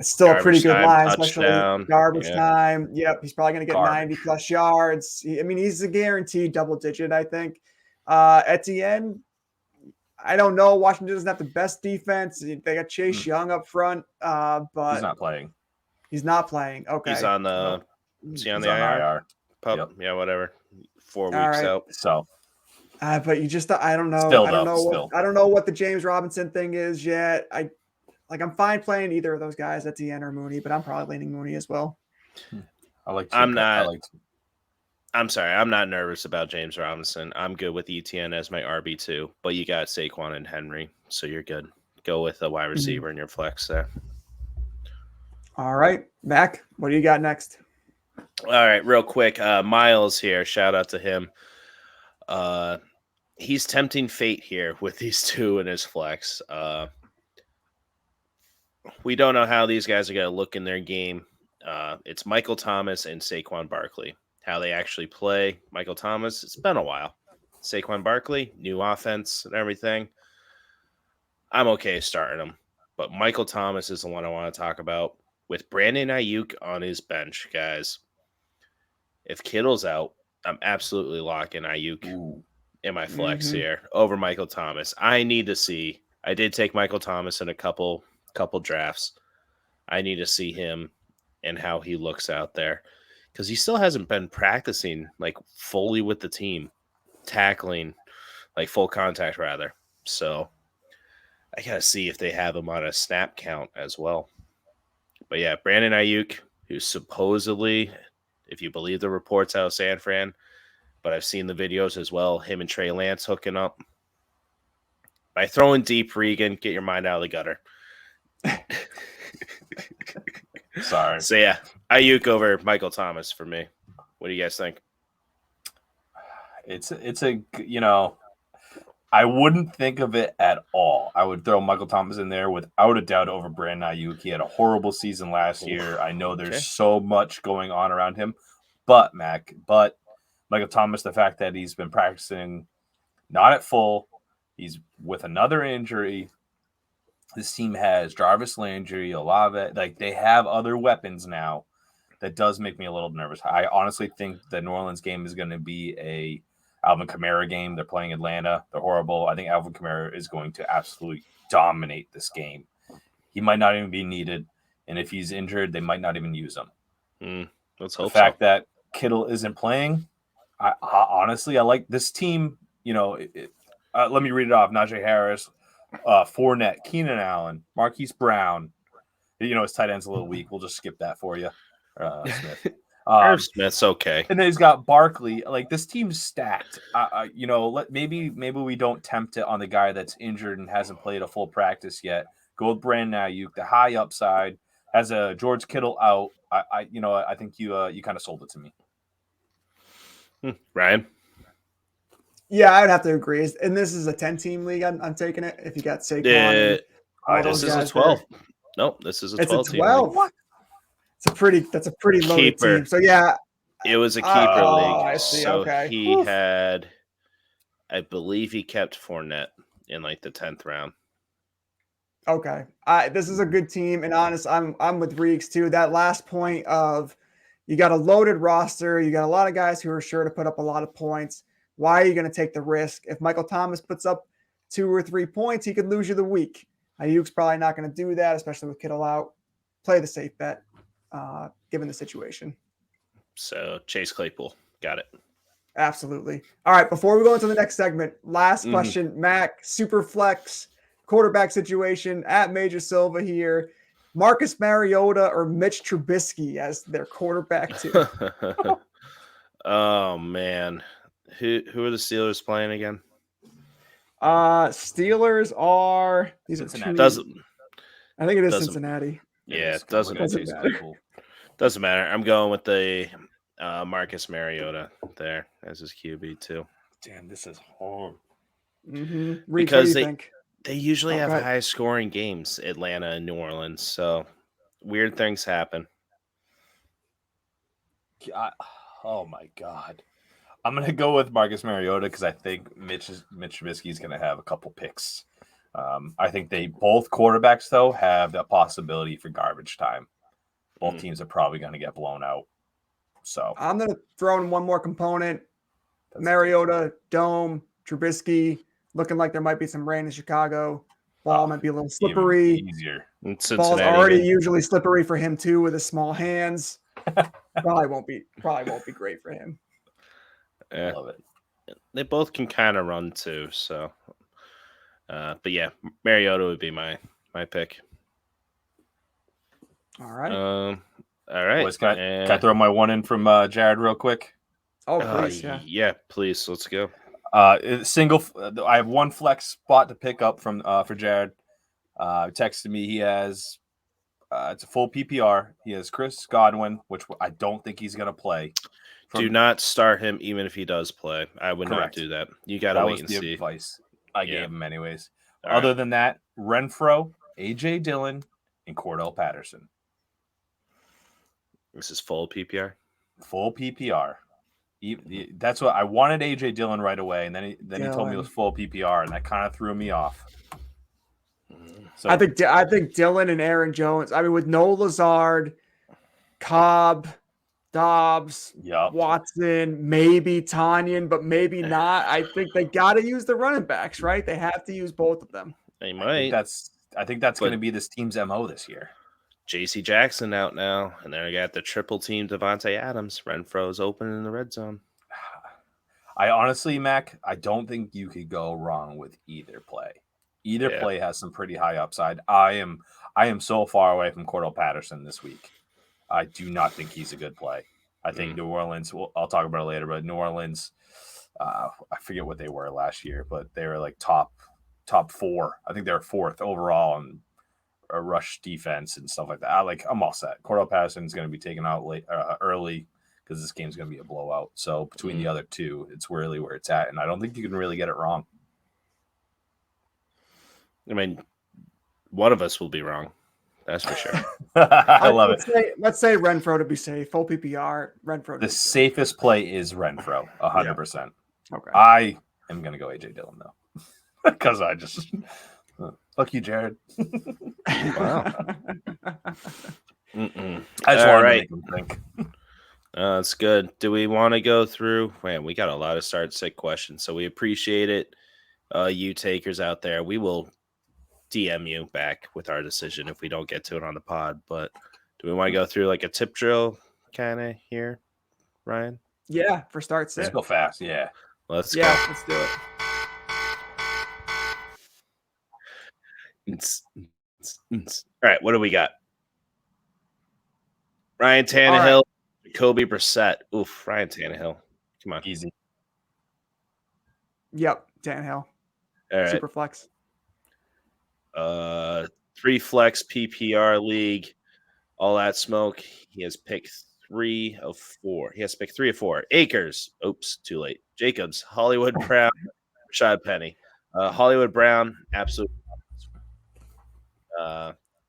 Speaker 1: still a pretty good line, especially garbage time. Yep, he's probably going to get 90-plus yards. He's a guaranteed double-digit, I think. Etienne, I don't know. Washington doesn't have the best defense. They got Chase Young up front, but
Speaker 2: he's not playing.
Speaker 1: He's not playing. Okay,
Speaker 3: he's on the. Is he on the IR? Yep. Yeah, whatever. 4 weeks out.
Speaker 2: So,
Speaker 1: but you just, I don't know. I don't know what the James Robinson thing is yet. I'm fine playing either of those guys, Etienne or Mooney, but I'm probably leaning Mooney as well.
Speaker 3: I'm sorry. I'm not nervous about James Robinson. I'm good with ETN as my RB2, but you got Saquon and Henry, so you're good. Go with a wide receiver in your flex there.
Speaker 1: All right, Mac, what do you got next?
Speaker 3: All right, real quick. Miles here. Shout out to him. He's tempting fate here with these two in his flex. We don't know how these guys are going to look in their game. It's Michael Thomas and Saquon Barkley. How they actually play. Michael Thomas, it's been a while. Saquon Barkley, new offense and everything. I'm okay starting him. But Michael Thomas is the one I want to talk about. With Brandon Ayuk on his bench, guys. If Kittle's out, I'm absolutely locking Ayuk in my flex here over Michael Thomas. I need to see. I did take Michael Thomas in a couple drafts. I need to see him and how he looks out there. Because he still hasn't been practicing fully with the team, tackling, full contact rather. So I got to see if they have him on a snap count as well. But yeah, Brandon Ayuk, who's supposedly, if you believe the reports out of San Fran, but I've seen the videos as well, him and Trey Lance hooking up. By throwing deep, Regan, get your mind out of the gutter.
Speaker 2: Sorry.
Speaker 3: So yeah, Ayuk over Michael Thomas for me. What do you guys think?
Speaker 2: It's I wouldn't think of it at all. I would throw Michael Thomas in there without a doubt over Brandon Ayuk. He had a horrible season last year. I know there's so much going on around him, but Michael Thomas, the fact that he's been practicing not at full, he's with another injury. This team has Jarvis Landry, Olave. They have other weapons now. That does make me a little nervous. I honestly think the New Orleans game is going to be a Alvin Kamara game. They're playing Atlanta. They're horrible. I think Alvin Kamara is going to absolutely dominate this game. He might not even be needed. And if he's injured, they might not even use him.
Speaker 3: Let's hope
Speaker 2: the fact that Kittle isn't playing, I honestly, I like this team. Let me read it off. Najee Harris, Fournette, Keenan Allen, Marquise Brown. His tight end's a little weak. We'll just skip that for you, Smith.
Speaker 3: Irv Smith's okay.
Speaker 2: And then he's got Barkley. Like, this team's stacked. Maybe we don't tempt it on the guy that's injured and hasn't played a full practice yet. Go with Brandon Ayuk, the high upside, has a George Kittle out. I think you kind of sold it to me.
Speaker 3: Ryan?
Speaker 1: Yeah, I'd have to agree. And this is a 10-team league. I'm taking it. If you got Saquon,
Speaker 3: this is a 12. Nope, this is a 12 team.
Speaker 1: 12. What? That's a pretty loaded
Speaker 3: Keeper.
Speaker 1: team. So yeah,
Speaker 3: it was a keeper league.
Speaker 1: I see.
Speaker 3: So
Speaker 1: okay.
Speaker 3: he had, I believe, he kept Fournette in like the 10th round.
Speaker 1: Okay, this is a good team, and honest, I'm with Reeks too. That last point of you got a loaded roster, you got a lot of guys who are sure to put up a lot of points. Why are you going to take the risk? If Michael Thomas puts up 2 or 3 points, he could lose you the week. Ayuk's probably not going to do that, especially with Kittle out. Play the safe bet, given the situation.
Speaker 3: So Chase Claypool, got it.
Speaker 1: Absolutely. All right, before we go into the next segment, last question, Mac, super flex quarterback situation at Major Silva here. Marcus Mariota or Mitch Trubisky as their quarterback too.
Speaker 3: Oh man, who are the Steelers playing again?
Speaker 1: Steelers are
Speaker 2: Cincinnati.
Speaker 1: I think it is Cincinnati.
Speaker 3: Yeah, it doesn't
Speaker 1: matter.
Speaker 3: Doesn't matter. I'm going with the Marcus Mariota there as his QB too.
Speaker 2: Damn, this is hard.
Speaker 3: Because they usually have high scoring games, Atlanta and New Orleans. So weird things happen.
Speaker 2: Oh my God. I'm going to go with Marcus Mariota because I think Mitch Trubisky is going to have a couple picks. I think both quarterbacks, though, have the possibility for garbage time. Both teams are probably going to get blown out. So
Speaker 1: I'm going to throw in one more component. Mariota, Dome, Trubisky, looking like there might be some rain in Chicago. Ball might be a little slippery.
Speaker 2: Easier.
Speaker 1: Ball's already usually slippery for him too with his small hands. Probably won't be great for him.
Speaker 3: Yeah.
Speaker 2: Love it.
Speaker 3: They both can kind of run too, so but yeah, Mariota would be my pick.
Speaker 1: All right.
Speaker 3: All right.
Speaker 2: Boys, can I throw my one in from Jared real quick?
Speaker 1: Oh, please,
Speaker 3: yeah, please, let's go.
Speaker 2: I have one flex spot to pick up from for Jared. Texted me. He has it's a full PPR. He has Chris Godwin, which I don't think he's going to play.
Speaker 3: Do not start him, even if he does play. I would not do that. You got to wait and see.
Speaker 2: Advice I gave him anyways. Other than that, Renfro, AJ Dillon, and Cordell Patterson.
Speaker 3: This is full PPR.
Speaker 2: Full PPR. That's what I wanted. AJ Dillon right away, and then he told me it was full PPR, and that kind of threw me off. So
Speaker 1: I think Dillon and Aaron Jones. I mean, with no Lazard, Cobb, Dobbs, Watson, maybe Tanyan, but maybe not. I think they got to use the running backs, right? They have to use both of them.
Speaker 3: They might.
Speaker 2: I think that's going to be this team's MO this year.
Speaker 3: J.C. Jackson out now, and then I got the triple team Devontae Adams. Renfro's open in the red zone.
Speaker 2: I honestly, Mac, I don't think you could go wrong with either play. Either play has some pretty high upside. I am so far away from Cordell Patterson this week. I do not think he's a good play. I think New Orleans, I'll talk about it later, but New Orleans, I forget what they were last year, but they were like top 4. I think they were 4th overall in a rush defense and stuff like that. I'm all set. Cordell Patterson is going to be taken out early because this game's going to be a blowout. So between the other two, it's really where it's at, and I don't think you can really get it wrong.
Speaker 3: I mean, one of us will be wrong. That's for sure.
Speaker 2: I love it.
Speaker 1: Let's say Renfro to be safe. Full PPR. Renfro.
Speaker 2: The safest play is Renfro, 100%.
Speaker 1: Okay.
Speaker 2: I am going to go AJ Dillon though, because I just fuck you, Jared.
Speaker 3: Wow.
Speaker 2: I just wanted to make him think.
Speaker 3: That's good. Do we want to go through? Man, we got a lot of start-sit questions, so we appreciate it. You takers out there, we will DM you back with our decision if we don't get to it on the pod. But do we want to go through like a tip drill kind of here, Ryan?
Speaker 1: Yeah, for start sit.
Speaker 2: Let's go fast. Yeah.
Speaker 3: Let's go.
Speaker 1: Let's do
Speaker 3: it. All right, what do we got? Ryan Tannehill, Kobe Brissett. Oof, Ryan Tannehill. Come on.
Speaker 2: Easy.
Speaker 1: Yep, Tannehill.
Speaker 3: All right.
Speaker 1: Super flex.
Speaker 3: 3 flex PPR league. All that smoke. He has picked 3 of 4. He has to pick 3 of 4. Akers. Oops, too late. Jacobs. Hollywood Brown. Rashaad Penny. Hollywood Brown. Absolute.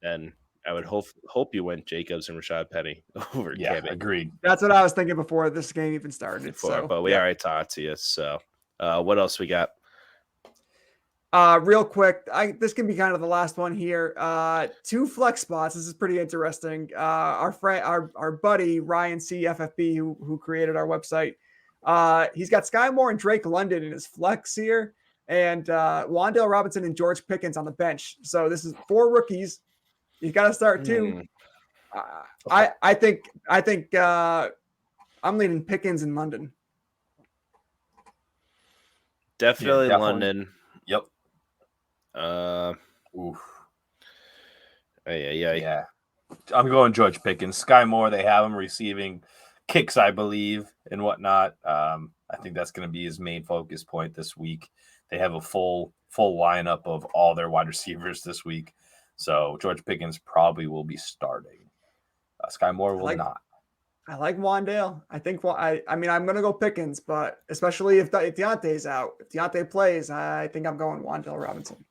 Speaker 3: And I would hope you went Jacobs and Rashaad Penny over Kimmy.
Speaker 2: Agreed.
Speaker 1: That's what I was thinking before this game even started.
Speaker 3: But we already talked to you. So what else we got?
Speaker 1: Real quick, this can be kind of the last one here. 2 flex spots. This is pretty interesting. Our friend, our buddy Ryan CFFB, who created our website, he's got Sky Moore and Drake London in his flex here, and Wan'Dale Robinson and George Pickens on the bench. So this is 4 rookies. He's got to start 2. I think I'm leaning Pickens in London.
Speaker 3: Definitely London.
Speaker 2: Yep.
Speaker 3: Oof.
Speaker 2: Yeah. I'm going George Pickens. Sky Moore, they have him receiving kicks, I believe, and whatnot. I think that's going to be his main focus point this week. They have a full lineup of all their wide receivers this week. So George Pickens probably will be starting. Sky Moore will not.
Speaker 1: I like Wan'Dale. I think I'm going to go Pickens, but especially if Deontay's out. If Deontay plays, I think I'm going Wan'Dale Robinson.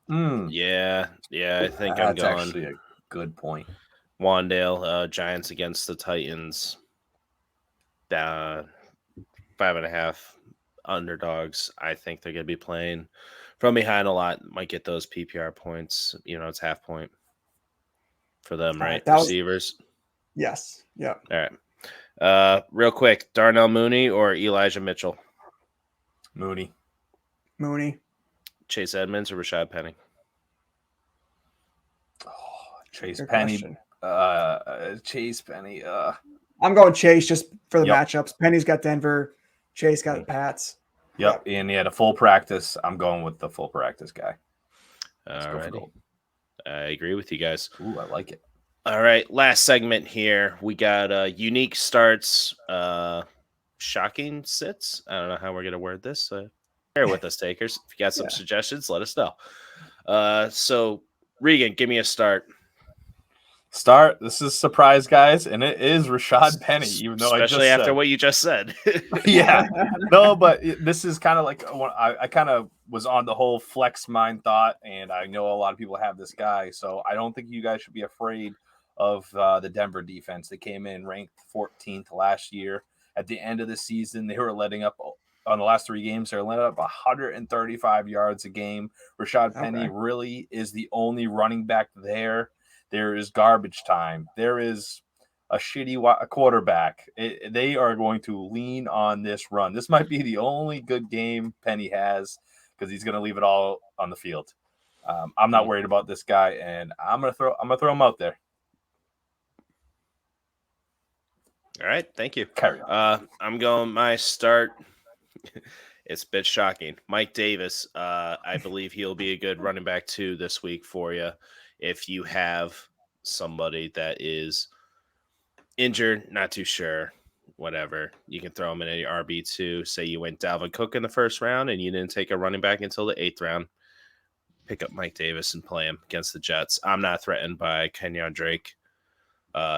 Speaker 3: Yeah, I think I'm going. That's
Speaker 2: actually a good point.
Speaker 3: Wan'Dale, Giants against the Titans. 5.5 underdogs. I think they're going to be playing from behind a lot. Might get those PPR points. It's half point for them, right? Receivers.
Speaker 1: Yes. Yeah.
Speaker 3: All right. Real quick, Darnell Mooney or Elijah Mitchell?
Speaker 2: Mooney.
Speaker 3: Chase Edmonds or Rashaad Penny?
Speaker 2: Chase
Speaker 1: Good
Speaker 2: Penny.
Speaker 1: question.
Speaker 2: Chase Penny.
Speaker 1: I'm going Chase just for the matchups. Penny's got Denver. Chase got the Pats.
Speaker 2: Yep, and he had a full practice. I'm going with the full practice guy.
Speaker 3: All right. I agree with you guys.
Speaker 2: Ooh, I like it.
Speaker 3: All right, last segment here. We got unique starts, shocking sits. I don't know how we're going to word this. Bear with us, takers. If you got some suggestions, let us know. So, Regan, give me a start.
Speaker 2: This is surprise, guys, and it is Rashaad Penny, even though
Speaker 3: especially after what you just said.
Speaker 2: Yeah, no, but this is kind of like I kind of was on the whole flex mind thought, and I know a lot of people have this guy, so I don't think you guys should be afraid of the Denver defense. They came in ranked 14th last year. At the end of the season, they were letting up on the last 3 games. They're letting up 135 yards a game. Rashaad Penny really is the only running back there. There is garbage time. There is a shitty quarterback. They are going to lean on this run. This might be the only good game Penny has because he's going to leave it all on the field. I'm not worried about this guy, and I'm gonna throw him out there.
Speaker 3: All right, thank you.
Speaker 2: Carry on.
Speaker 3: I'm going my start. It's a bit shocking. Mike Davis. I believe he'll be a good running back 2 this week for you. If you have somebody that is injured, not too sure, whatever, you can throw him in a RB2. Say you went Dalvin Cook in the first round and you didn't take a running back until the 8th round. Pick up Mike Davis and play him against the Jets. I'm not threatened by Kenyon Drake.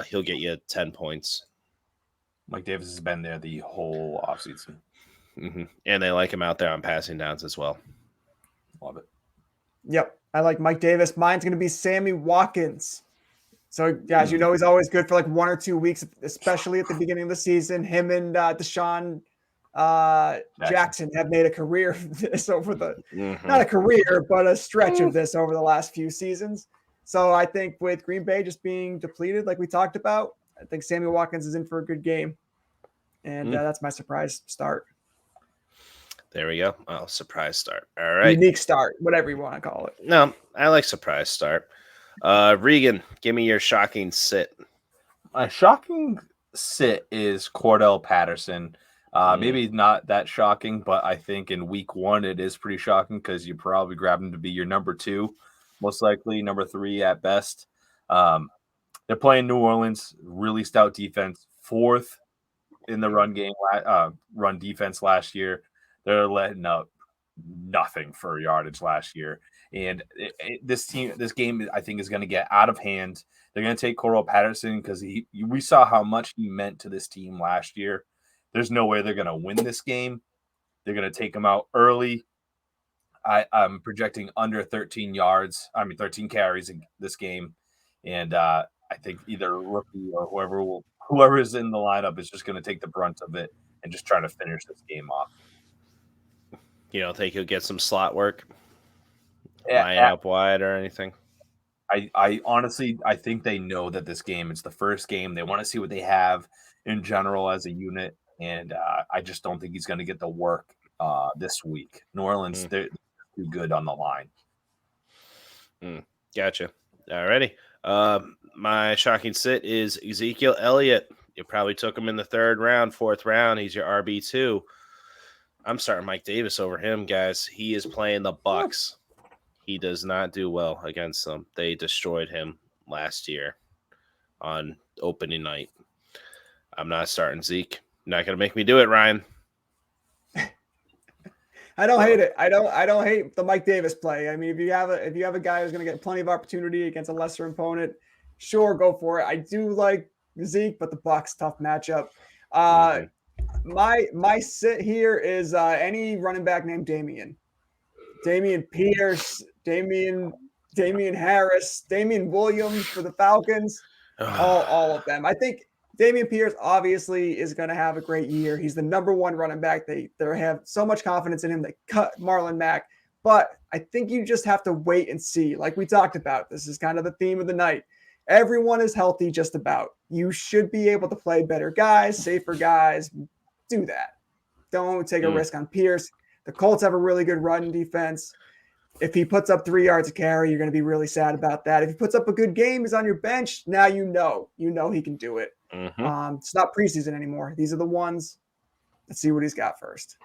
Speaker 3: He'll get you 10 points.
Speaker 2: Mike Davis has been there the whole offseason.
Speaker 3: Mm-hmm. And they like him out there on passing downs as well.
Speaker 2: Love it.
Speaker 1: Yep. I like Mike Davis. Mine's going to be Sammy Watkins. So, guys, he's always good for like 1 or 2 weeks, especially at the beginning of the season. Him and Deshaun Jackson have made a career of this over not a career, but a stretch of this over the last few seasons. So I think with Green Bay just being depleted, like we talked about, I think Sammy Watkins is in for a good game. And that's my surprise start.
Speaker 3: There we go. Oh, surprise start. All right.
Speaker 1: Unique start, whatever you want to call it.
Speaker 3: No, I like surprise start. Regan, give me your shocking sit.
Speaker 2: My shocking sit is Cordell Patterson. Maybe not that shocking, but I think in week 1 it is pretty shocking because you probably grab him to be your number 2, most likely number 3 at best. They're playing New Orleans, really stout defense, 4th in the run game, run defense last year. They're letting up nothing for yardage last year. And this game, I think, is going to get out of hand. They're going to take Corral Patterson because we saw how much he meant to this team last year. There's no way they're going to win this game. They're going to take him out early. I'm projecting under 13 carries in this game. And I think either rookie or whoever is in the lineup is just going to take the brunt of it and just try to finish this game off.
Speaker 3: You don't think he'll get some slot work? Line up wide or anything?
Speaker 2: I honestly think they know that this game, it's the first game. They want to see what they have in general as a unit. And I just don't think he's going to get the work this week. New Orleans, they're too good on the line.
Speaker 3: Gotcha. Alrighty. My shocking sit is Ezekiel Elliott. You probably took him in the 3rd round, 4th round. He's your RB2. I'm starting Mike Davis over him, guys. He is playing the Bucs. He does not do well against them. They destroyed him last year on opening night. I'm not starting Zeke. Not going to make me do it, Ryan.
Speaker 1: I don't hate it. I don't hate the Mike Davis play. I mean, if you have a guy who's going to get plenty of opportunity against a lesser opponent, sure, go for it. I do like Zeke, but the Bucs, tough matchup. My sit here is any running back named Damian Pierce, Damian Harris, Damian Williams for the Falcons, all of them. I think Damian Pierce obviously is going to have a great year. He's the number 1 running back. They have so much confidence in him. They cut Marlon Mack, but I think you just have to wait and see. Like we talked about, this is kind of the theme of the night. Everyone is healthy just about. You should be able to play better guys, safer guys. Do that. Don't take a risk on Pierce. The Colts have a really good run defense. If he puts up 3 yards a carry, you're going to be really sad about that. If he puts up a good game, he's on your bench. Now you know he can do it. It's not preseason anymore. These are the ones. Let's see what he's got first.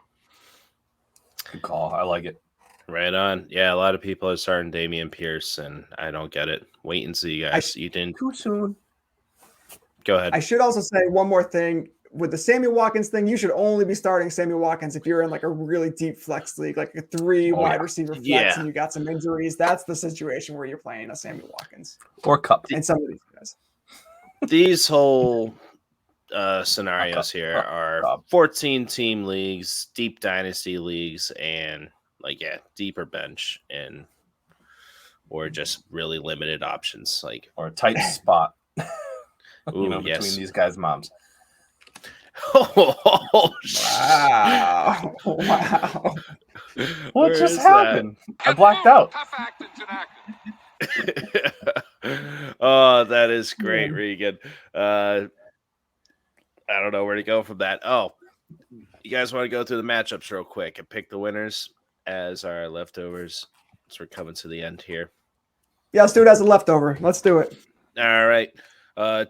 Speaker 2: Good call. I like it.
Speaker 3: Right on. Yeah, a lot of people are starting Damian Pierce, and I don't get it. Wait and see, guys. You didn't
Speaker 1: too soon.
Speaker 3: Go ahead.
Speaker 1: I should also say one more thing. With the Sammy Watkins thing, you should only be starting Sammy Watkins if you're in like a really deep flex league, like a 3 wide receiver flex, and you got some injuries. That's the situation where you're playing a Sammy Watkins
Speaker 2: or Cup
Speaker 1: and some of these guys.
Speaker 3: These whole scenarios here are 14-team leagues, deep dynasty leagues, and deeper bench or just really limited options,
Speaker 2: or a tight spot.
Speaker 3: Ooh,
Speaker 2: between these guys' moms.
Speaker 3: Oh,
Speaker 1: wow.
Speaker 2: What just happened? I blacked out.
Speaker 3: Oh, that is great, Regan. I don't know where to go from that. Oh, you guys want to go through the matchups real quick and pick the winners as our leftovers? So we're coming to the end here.
Speaker 1: Yeah, let's do it as a leftover. Let's do it.
Speaker 3: All right.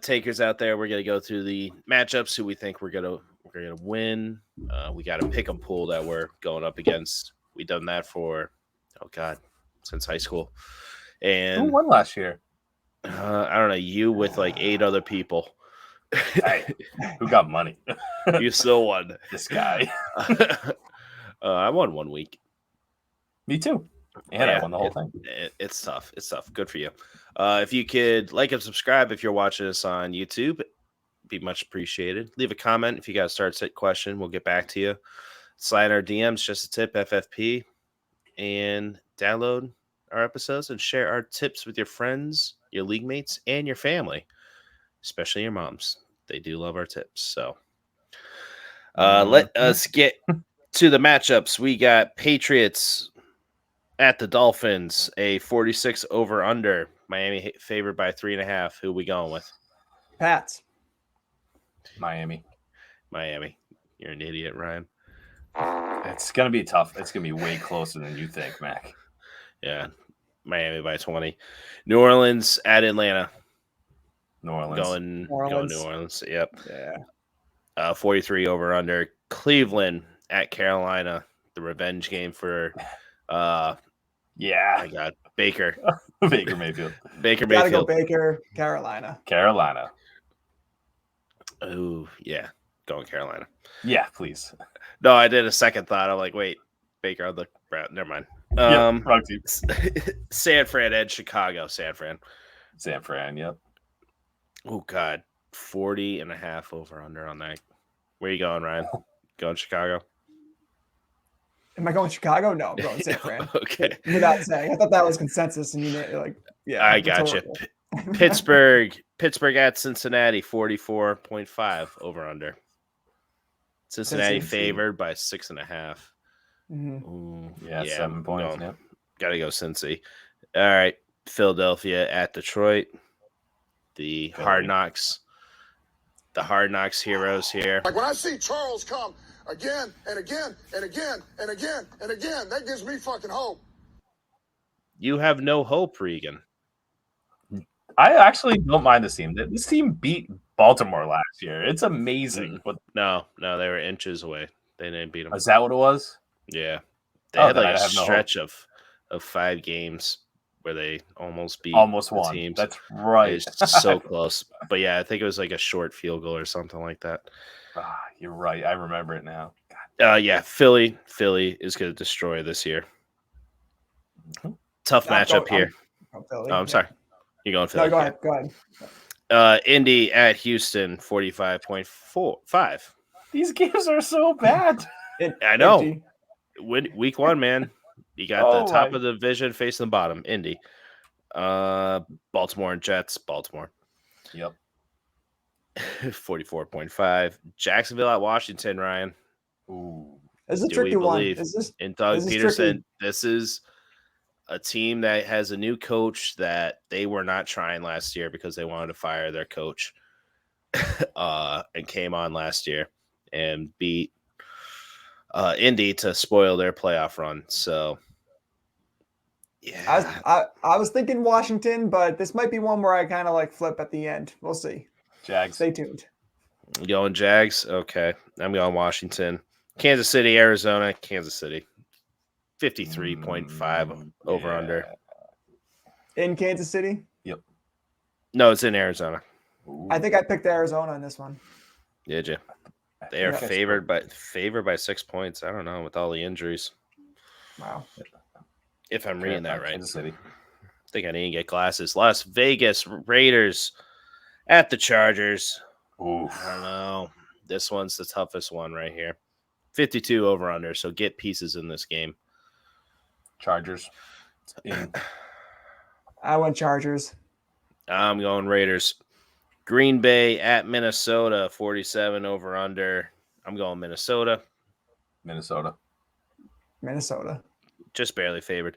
Speaker 3: Takers out there, we're gonna go through the matchups who we think we're gonna win. We got a pick 'em pool that we're going up against. We've done that for since high school. And
Speaker 2: who won last year?
Speaker 3: I don't know, you with 8 other people.
Speaker 2: Hey, who got money?
Speaker 3: You still won.
Speaker 2: This guy.
Speaker 3: I won 1 week.
Speaker 2: Me too. And I won the whole thing.
Speaker 3: It's tough. It's tough. Good for you. If you could like and subscribe if you're watching us on YouTube, be much appreciated. Leave a comment if you got a start set question. We'll get back to you. Slide our DMs, just a tip, FFP, and download our episodes and share our tips with your friends, your league mates, and your family, especially your moms. They do love our tips. So let us get to the matchups. We got Patriots at the Dolphins, a 46 over under. Miami favored by 3.5. Who we going with?
Speaker 1: Pats.
Speaker 2: Miami.
Speaker 3: You're an idiot, Ryan.
Speaker 2: It's going to be tough. It's going to be way closer than you think, Mac.
Speaker 3: Yeah. Miami by 20. New Orleans at Atlanta.
Speaker 2: New Orleans.
Speaker 3: Going New Orleans. Yep.
Speaker 2: Yeah.
Speaker 3: 43 over under. Cleveland at Carolina. The revenge game for my God, Baker.
Speaker 2: Baker Mayfield.
Speaker 1: Gotta go Baker, Carolina.
Speaker 2: Carolina.
Speaker 3: Oh, yeah. going Carolina.
Speaker 2: Yeah, please.
Speaker 3: No, I did a second thought. I'm like, wait, Baker on the Brown. Never mind.
Speaker 2: Wrong team.
Speaker 3: San Fran and Chicago. San Fran.
Speaker 2: Yep.
Speaker 3: Oh, God. 40.5 over under on that. Where you going, Ryan? Going Chicago?
Speaker 1: Am I going Chicago? No, I'm going San Fran.
Speaker 3: Okay.
Speaker 1: Without saying. I thought that was consensus. And yeah.
Speaker 3: I got you. Pittsburgh at Cincinnati, 44.5 over under. Cincinnati favored by 6.5.
Speaker 1: Mm-hmm.
Speaker 2: Yeah, 7 points. Yep.
Speaker 3: Got to go Cincy. All right. Philadelphia at Detroit. The Hard Knocks heroes here.
Speaker 7: Like when I see Charles come again and again and again and again and again, that gives me fucking hope.
Speaker 3: You have no hope, Regan.
Speaker 2: I actually don't mind this team. This team beat Baltimore last year. It's amazing.
Speaker 3: No, they were inches away. They didn't beat them.
Speaker 2: Is that what it was?
Speaker 3: Yeah. They had like a stretch of 5 games where they almost won teams.
Speaker 2: That's right.
Speaker 3: It's so close. But yeah, I think it was like a short field goal or something like that.
Speaker 2: You're right. I remember it now.
Speaker 3: Yeah, Philly is going to destroy this year. Tough matchup here. I'm sorry. You're going Philly.
Speaker 1: No, go ahead.
Speaker 3: Indy at Houston, 45.5.
Speaker 2: These games are so bad.
Speaker 3: I know. Week 1, man. You got the top of the division facing the bottom, Indy. Baltimore and Jets, Baltimore.
Speaker 2: Yep.
Speaker 3: 44.5. Jacksonville at Washington, Ryan.
Speaker 1: Ooh. This is a tricky one.
Speaker 3: In Doug Peterson, this is a team that has a new coach that they were not trying last year because they wanted to fire their coach and came on last year and beat Indy to spoil their playoff run. So, yeah.
Speaker 1: I was thinking Washington, but this might be one where I kind of like flip at the end. We'll see.
Speaker 2: Jags.
Speaker 1: Stay tuned.
Speaker 3: You going Jags? Okay. I'm going Washington. Kansas City, Arizona. Kansas City. 53.5 over under.
Speaker 1: In Kansas City?
Speaker 2: Yep.
Speaker 3: No, it's in Arizona.
Speaker 1: I think I picked Arizona in this one.
Speaker 3: Did you? They are favored by 6 points. I don't know, with all the injuries.
Speaker 1: Wow.
Speaker 3: If I'm reading that right.
Speaker 2: Kansas City.
Speaker 3: I think I need to get glasses. Las Vegas Raiders at the Chargers.
Speaker 2: Ooh.
Speaker 3: I don't know. This one's the toughest one right here. 52 over under, so get pieces in this game.
Speaker 2: Chargers.
Speaker 1: I went Chargers.
Speaker 3: I'm going Raiders. Green Bay at Minnesota, 47 over under. I'm going Minnesota.
Speaker 2: Minnesota.
Speaker 3: Just barely favored.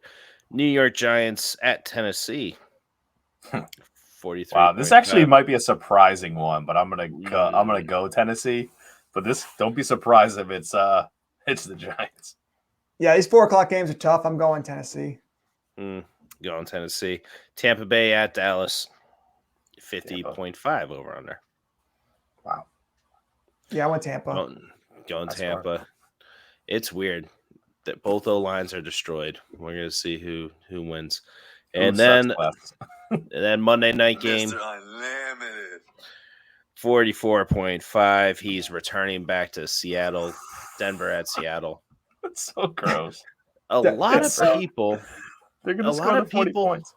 Speaker 3: New York Giants at Tennessee. 43.
Speaker 2: Wow, this actually might be a surprising one, but I'm gonna go Tennessee. But don't be surprised if it's the Giants.
Speaker 1: Yeah, these 4:00 games are tough. I'm going Tennessee.
Speaker 3: Going Tennessee. Tampa Bay at Dallas. 50.5 over under.
Speaker 2: Wow.
Speaker 1: Yeah, I went Tampa.
Speaker 3: Going Tampa. Smart. It's weird that both O-lines are destroyed. We're going to see who wins. And then Monday night game. 44.5. He's returning back to Seattle. Denver at Seattle.
Speaker 2: That's so gross.
Speaker 3: A lot of people.
Speaker 2: They're going to score 40 points.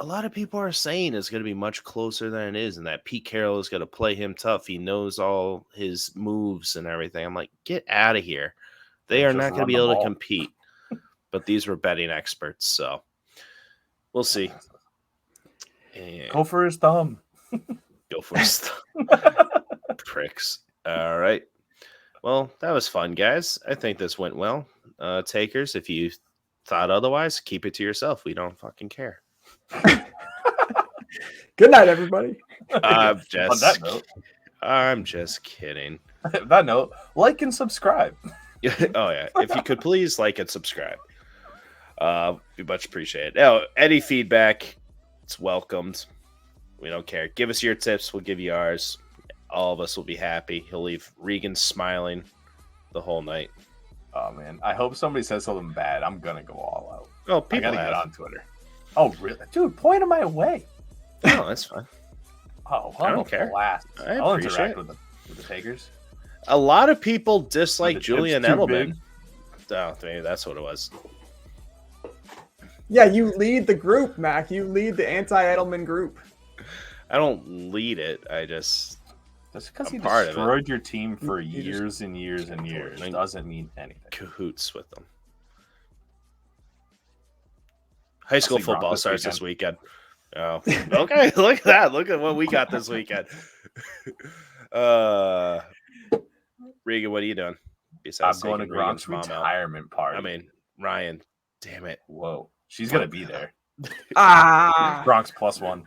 Speaker 3: A lot of people are saying it's going to be much closer than it is, and that Pete Carroll is going to play him tough. He knows all his moves and everything. I'm like, get out of here. They are not going to be able to compete. But these were betting experts, so we'll see. And
Speaker 2: go for his thumb.
Speaker 3: Go for his thumb. Pricks. All right. Well, that was fun, guys. I think this went well. Takers, if you thought otherwise, keep it to yourself. We don't fucking care.
Speaker 1: Good night, everybody.
Speaker 3: I'm just kidding.
Speaker 2: On that note, like and subscribe.
Speaker 3: Oh yeah, if you could please like and subscribe, we much appreciate it. Now, any feedback, it's welcomed. We don't care. Give us your tips. We'll give you ours. All of us will be happy. He'll leave Regan smiling the whole night.
Speaker 2: Oh man, I hope somebody says something bad. I'm gonna go all out.
Speaker 3: Oh, people
Speaker 2: I gotta get on Twitter. Oh, really? Dude, point in my way.
Speaker 3: Oh, that's fine.
Speaker 2: Oh, well,
Speaker 3: I don't care.
Speaker 2: I'll
Speaker 3: interact
Speaker 2: with them. with the Takers.
Speaker 3: A lot of people dislike
Speaker 2: The tip's
Speaker 3: Julian
Speaker 2: too
Speaker 3: Edelman.
Speaker 2: big.
Speaker 3: Oh, maybe that's what it was.
Speaker 1: Yeah, you lead the group, Mac. You lead the anti-Edelman group.
Speaker 3: I don't lead it. I just
Speaker 2: That's because
Speaker 3: I'm
Speaker 2: he
Speaker 3: part of it.
Speaker 2: destroyed your team for
Speaker 1: You just-
Speaker 2: years and years and years.
Speaker 3: Like-
Speaker 2: Doesn't mean anything.
Speaker 3: cahoots with them. High school
Speaker 2: see Gronk
Speaker 3: football
Speaker 2: this
Speaker 3: starts this weekend. Oh, okay. Look at that. Look at what we got this weekend. Regan, what are you doing?
Speaker 2: I'm
Speaker 3: Besides
Speaker 2: going to
Speaker 3: taking Regan's
Speaker 2: Gronk's
Speaker 3: mom out?
Speaker 2: retirement party.
Speaker 3: I mean, Ryan. Damn it.
Speaker 2: whoa, she's gonna be there.
Speaker 1: Ah,
Speaker 2: Gronk's +1.